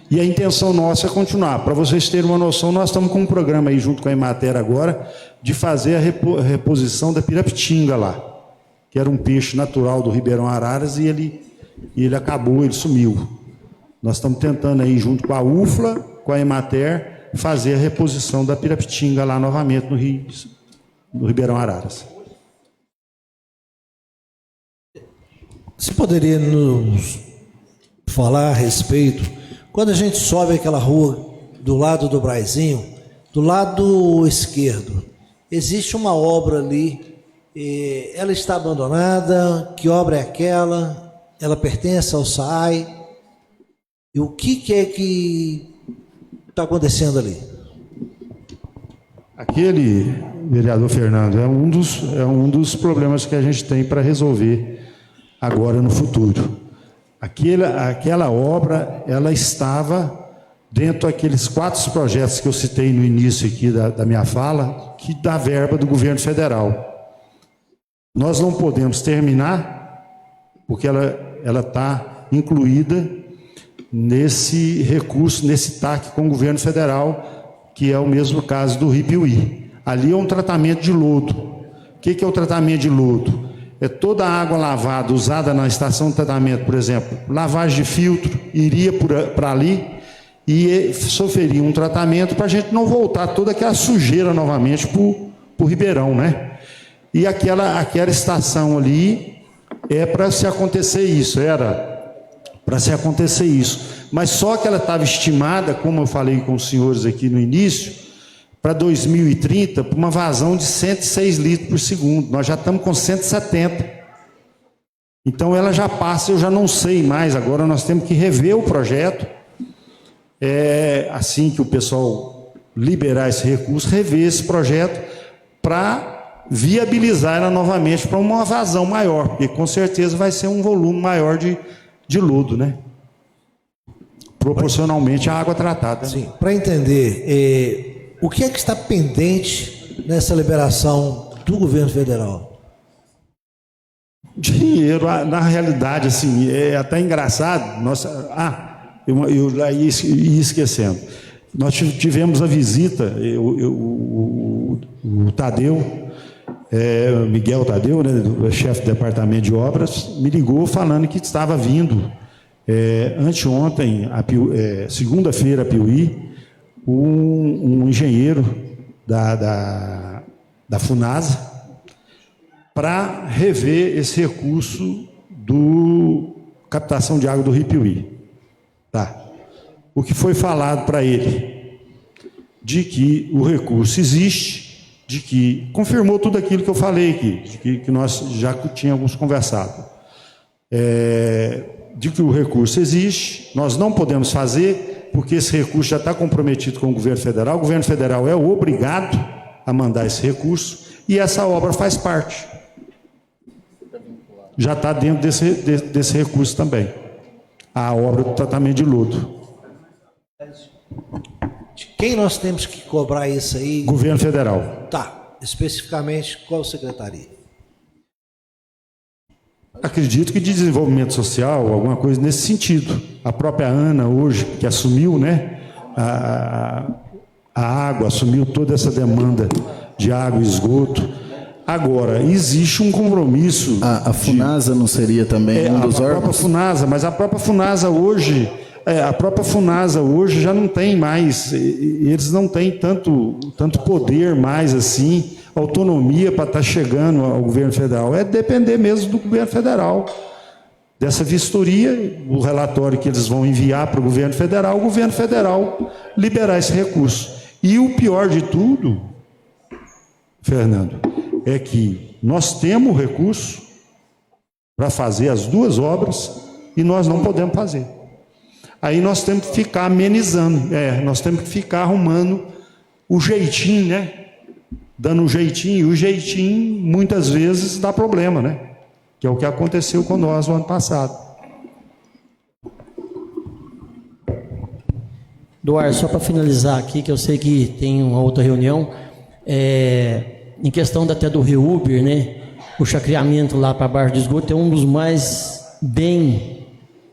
E a intenção nossa é continuar. Para vocês terem uma noção, nós estamos com um programa aí junto com a Emater agora, de fazer a reposição da pirapitinga lá, que era um peixe natural do Ribeirão Araras, e ele acabou, ele sumiu. Nós estamos tentando aí, junto com a UFLA com a Emater, fazer a reposição da Pirapitinga lá novamente no Ribeirão Araras. Você poderia nos falar a respeito, quando a gente sobe aquela rua do lado do Braizinho, do lado esquerdo, existe uma obra ali, ela está abandonada, que obra é aquela? Ela pertence ao SAAI? E o que é que está acontecendo ali? Aquele, vereador Fernando, é um dos problemas que a gente tem para resolver agora no futuro. Aquela obra, ela estava dentro daqueles 4 projetos que eu citei no início aqui da minha fala, que dá verba do governo federal. Nós não podemos terminar, porque ela está incluída nesse recurso, nesse TAC com o governo federal, que é o mesmo caso do Ripiuí. Ali é um tratamento de lodo. O que é o tratamento de lodo? É toda a água lavada, usada na estação de tratamento, por exemplo, lavagem de filtro, iria para ali e sofreria um tratamento para a gente não voltar toda aquela sujeira novamente para o Ribeirão, né? E aquela estação ali é para se acontecer isso, mas só que ela estava estimada, como eu falei com os senhores aqui no início, para 2030, para uma vazão de 106 litros por segundo. Nós já estamos com 170. Então ela já passa, eu já não sei mais, agora nós temos que rever o projeto, assim que o pessoal liberar esse recurso, rever esse projeto para viabilizar ela novamente para uma vazão maior, porque com certeza vai ser um volume maior de lodo, né? Proporcionalmente à água tratada. Sim, para entender, o que é que está pendente nessa liberação do governo federal? Dinheiro, na realidade, assim, é até engraçado. Eu ia esquecendo. Nós tivemos a visita, o Tadeu, Miguel Tadeu, né, chefe do departamento de obras, me ligou falando que estava vindo anteontem, segunda-feira, a Piuí, um engenheiro da FUNASA para rever esse recurso do captação de água do Rio Piuí. Tá. O que foi falado para ele? De que o recurso existe, de que confirmou tudo aquilo que eu falei aqui, que nós já tínhamos conversado. De que o recurso existe, nós não podemos fazer, porque esse recurso já está comprometido com o governo federal é obrigado a mandar esse recurso, e essa obra faz parte. Já está dentro desse recurso também, a obra do tratamento de lodo. De quem nós temos que cobrar isso aí? Governo federal. Tá, especificamente qual secretaria? Acredito que de desenvolvimento social, alguma coisa nesse sentido. A própria Ana hoje, que assumiu, né, a água, assumiu toda essa demanda de água e esgoto. Agora, existe um compromisso... A FUNASA não seria também um dos órgãos? A própria FUNASA, mas a própria FUNASA hoje... já não tem mais, eles não têm tanto poder mais assim, autonomia para estar chegando ao governo federal. É depender mesmo do governo federal, dessa vistoria, o relatório que eles vão enviar para o governo federal liberar esse recurso. E o pior de tudo, Fernando, é que nós temos o recurso para fazer as 2 obras e nós não podemos fazer. Aí nós temos que ficar amenizando, nós temos que ficar arrumando o jeitinho, né? Dando um jeitinho, e o jeitinho muitas vezes dá problema, né? Que é o que aconteceu com nós no ano passado. Eduardo, só para finalizar aqui, que eu sei que tem uma outra reunião, em questão até do Rio Uber, né? O chacreamento lá para baixo do esgoto é um dos mais bem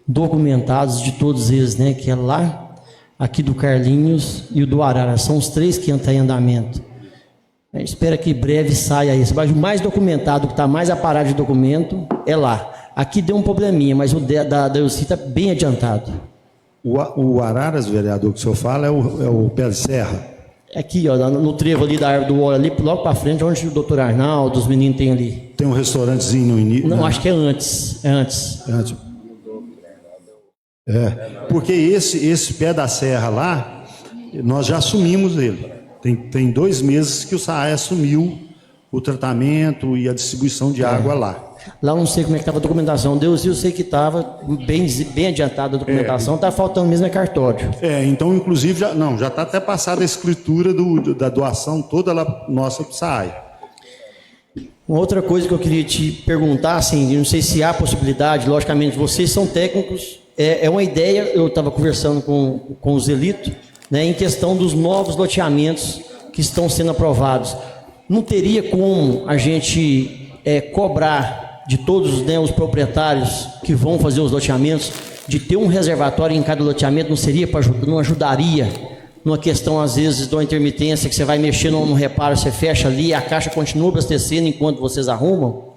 documentados de todos eles, né? Que é lá, aqui do Carlinhos e o do Arara. São os 3 que estão em andamento. A gente espera que breve saia isso. Mas o mais documentado, que está mais aparado de documento, é lá. Aqui deu um probleminha, mas o da Elci está bem adiantado. O Araras, vereador, que o senhor fala, é o pé de serra? Aqui, ó, no trevo ali da árvore do óleo, ali, logo para frente, onde o doutor Arnaldo, os meninos tem ali. Tem um restaurantezinho no início? Não, acho que é antes. É antes. Porque esse pé da serra lá, nós já assumimos ele. Tem 2 meses que o SAAI assumiu o tratamento e a distribuição de água lá. Lá eu não sei como é que estava a documentação. Deus, eu sei que estava bem adiantada a documentação, está faltando mesmo cartório. Então, inclusive, já está até passada a escritura da doação toda lá nossa para o SAAI. Uma outra coisa que eu queria te perguntar, assim, não sei se há possibilidade, logicamente, vocês são técnicos, é uma ideia, eu estava conversando com o Zelito, né, em questão dos novos loteamentos que estão sendo aprovados. Não teria como a gente cobrar de todos, né, os proprietários que vão fazer os loteamentos, de ter um reservatório em cada loteamento, não ajudaria numa questão, às vezes, de uma intermitência, que você vai mexer no reparo, você fecha ali, a caixa continua abastecendo enquanto vocês arrumam?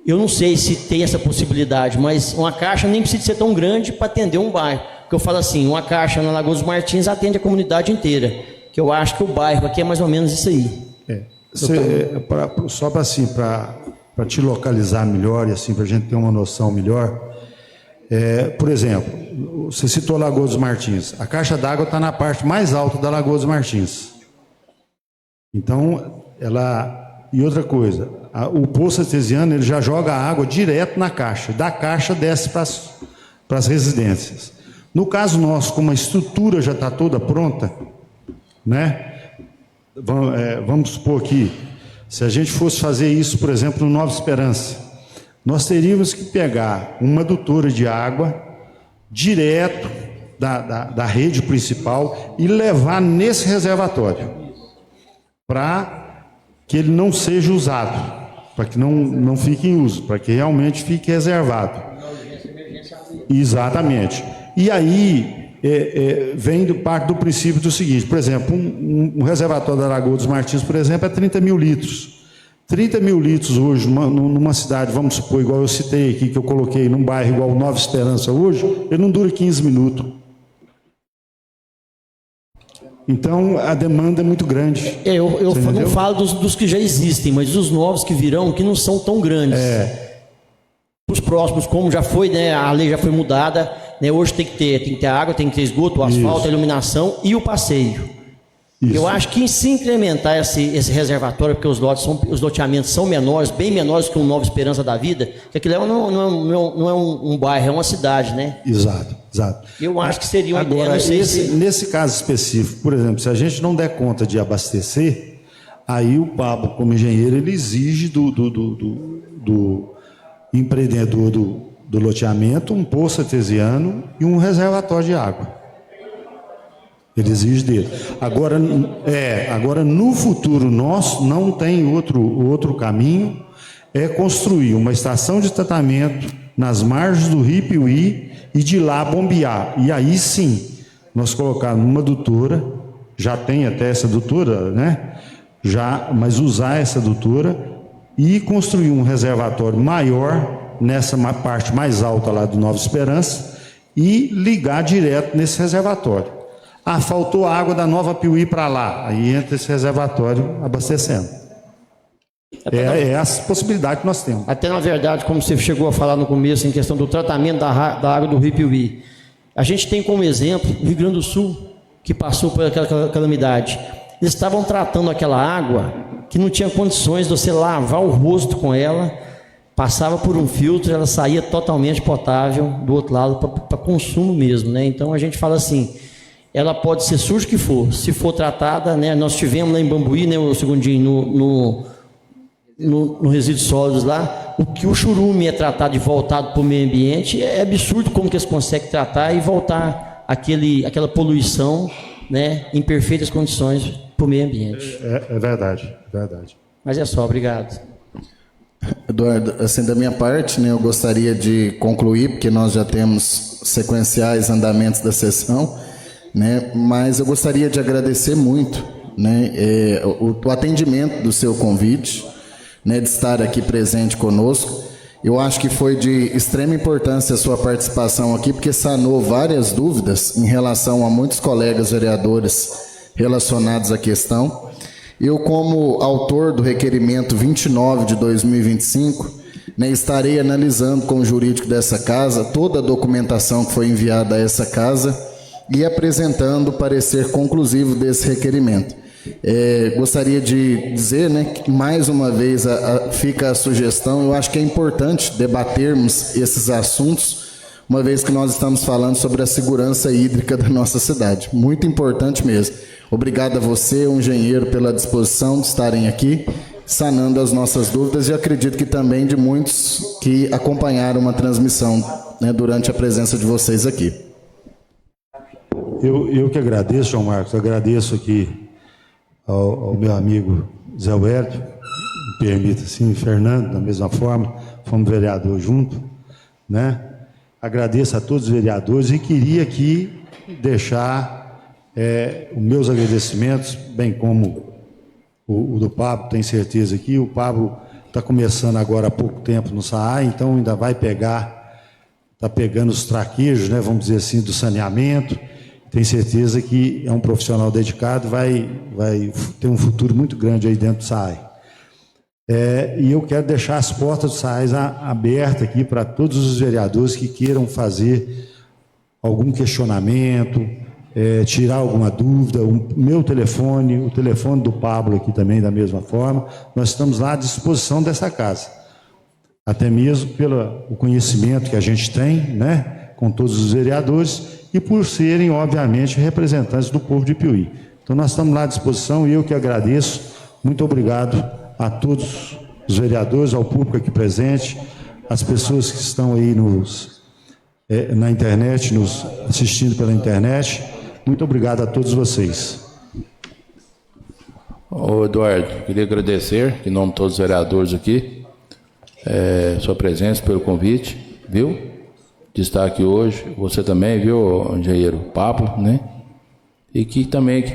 Eu não sei se tem essa possibilidade, mas uma caixa nem precisa ser tão grande para atender um bairro. Porque eu falo assim, uma caixa na Lagoa dos Martins atende a comunidade inteira, que eu acho que o bairro aqui é mais ou menos isso aí. Só para te localizar melhor e assim para a gente ter uma noção melhor, por exemplo, você citou a Lagoa dos Martins. A caixa d'água está na parte mais alta da Lagoa dos Martins. Então, e outra coisa, o poço artesiano ele já joga a água direto na caixa. Da caixa desce para as residências. No caso nosso, como a estrutura já está toda pronta, né? Vamos supor que, se a gente fosse fazer isso, por exemplo, no Nova Esperança, nós teríamos que pegar uma adutora de água direto da rede principal e levar nesse reservatório, para que ele não seja usado, para que não fique em uso, para que realmente fique reservado. Exatamente. E aí vem parte do princípio do seguinte, por exemplo, um reservatório da Lagoa dos Martins, por exemplo, é 30 mil litros. 30 mil litros hoje, numa cidade, vamos supor, igual eu citei aqui, que eu coloquei num bairro igual Nova Esperança hoje, ele não dura 15 minutos. Então, a demanda é muito grande. Eu não falo dos que já existem, mas dos novos que virão, que não são tão grandes. Os próximos, como já foi, né, a lei já foi mudada, né, hoje tem que ter água, tem que ter esgoto, o asfalto, a iluminação e o passeio. Isso. Eu acho que se incrementar esse reservatório, porque os loteamentos são menores, bem menores que um Nova Esperança da vida, que aquilo não é um bairro, é uma cidade, né? Exato. Eu acho que seria uma ideia. Agora, nesse caso específico, por exemplo, se a gente não der conta de abastecer, aí o Pablo, como engenheiro, ele exige do empreendedor do loteamento um poço artesiano e um reservatório de água. Ele exige dele. Agora no futuro nosso não tem outro caminho, é construir uma estação de tratamento nas margens do Rio Piuí e de lá bombear. E aí sim, nós colocar numa adutora, já tem até essa adutora, né? Mas usar essa adutora e construir um reservatório maior nessa parte mais alta lá do Nova Esperança e ligar direto nesse reservatório. Faltou água da Nova Piuí para lá. Aí entra esse reservatório abastecendo. É a possibilidade que nós temos. Até na verdade, como você chegou a falar no começo, em questão do tratamento da água do Rio Piuí, a gente tem como exemplo o Rio Grande do Sul, que passou por aquela calamidade. Eles estavam tratando aquela água que não tinha condições de você lavar o rosto com ela, passava por um filtro, ela saía totalmente potável do outro lado para consumo mesmo, né? Então a gente fala assim, ela pode ser suja que for, se for tratada, né? Nós tivemos lá em Bambuí, né, o segundinho, no resíduos sólidos lá, o que o churume é tratado e voltado para o meio ambiente, é absurdo como que eles conseguem tratar e voltar aquela poluição, né, em perfeitas condições para o meio ambiente. É verdade. Mas é só, obrigado. Eduardo, assim, da minha parte, né, eu gostaria de concluir, porque nós já temos sequenciais andamentos da sessão, né, mas eu gostaria de agradecer muito, né, o atendimento do seu convite, né, de estar aqui presente conosco, Eu acho que foi de extrema importância a sua participação aqui, porque sanou várias dúvidas em relação a muitos colegas vereadores relacionados à questão. Eu, como autor do requerimento 29 de 2025, estarei analisando com o jurídico dessa casa toda a documentação que foi enviada a essa casa e apresentando o parecer conclusivo desse requerimento. Gostaria de dizer, que mais uma vez fica a sugestão. Eu acho que é importante debatermos esses assuntos, uma vez que nós estamos falando sobre a segurança hídrica da nossa cidade. Muito importante mesmo. Obrigado a você, o engenheiro, pela disposição de estarem aqui, sanando as nossas dúvidas, e acredito que também de muitos que acompanharam uma transmissão durante a presença de vocês aqui. Eu que agradeço, João Marcos, agradeço aqui ao meu amigo Zé Wélio, me permita assim, Fernando, da mesma forma, fomos vereador junto, Agradeço a todos os vereadores e queria aqui deixar os meus agradecimentos, bem como o do Pablo, tenho certeza que o Pablo está começando agora há pouco tempo no SAAI, então ainda vai está pegando os traquejos, vamos dizer assim, do saneamento. Tenho certeza que é um profissional dedicado, vai ter um futuro muito grande aí dentro do SAAI. E eu quero deixar as portas do SAAI abertas aqui para todos os vereadores que queiram fazer algum questionamento, tirar alguma dúvida. O meu telefone, o telefone do Pablo aqui também, da mesma forma, nós estamos lá à disposição dessa casa. Até mesmo pelo conhecimento que a gente tem, com todos os vereadores, e por serem, obviamente, representantes do povo de Piuí. Então, nós estamos lá à disposição e eu que agradeço. Muito obrigado a todos os vereadores, ao público aqui presente, às pessoas que estão aí na internet, nos assistindo pela internet. Muito obrigado a todos vocês. Ô Eduardo, queria agradecer, em nome de todos os vereadores aqui, sua presença, pelo convite, viu? De estar aqui hoje, você também, viu, engenheiro Pablo, E que também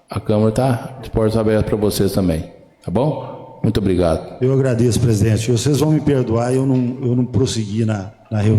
a Câmara está de portas abertas para vocês também, tá bom? Muito obrigado. Eu agradeço, presidente. Vocês vão me perdoar, eu não prossegui na reunião.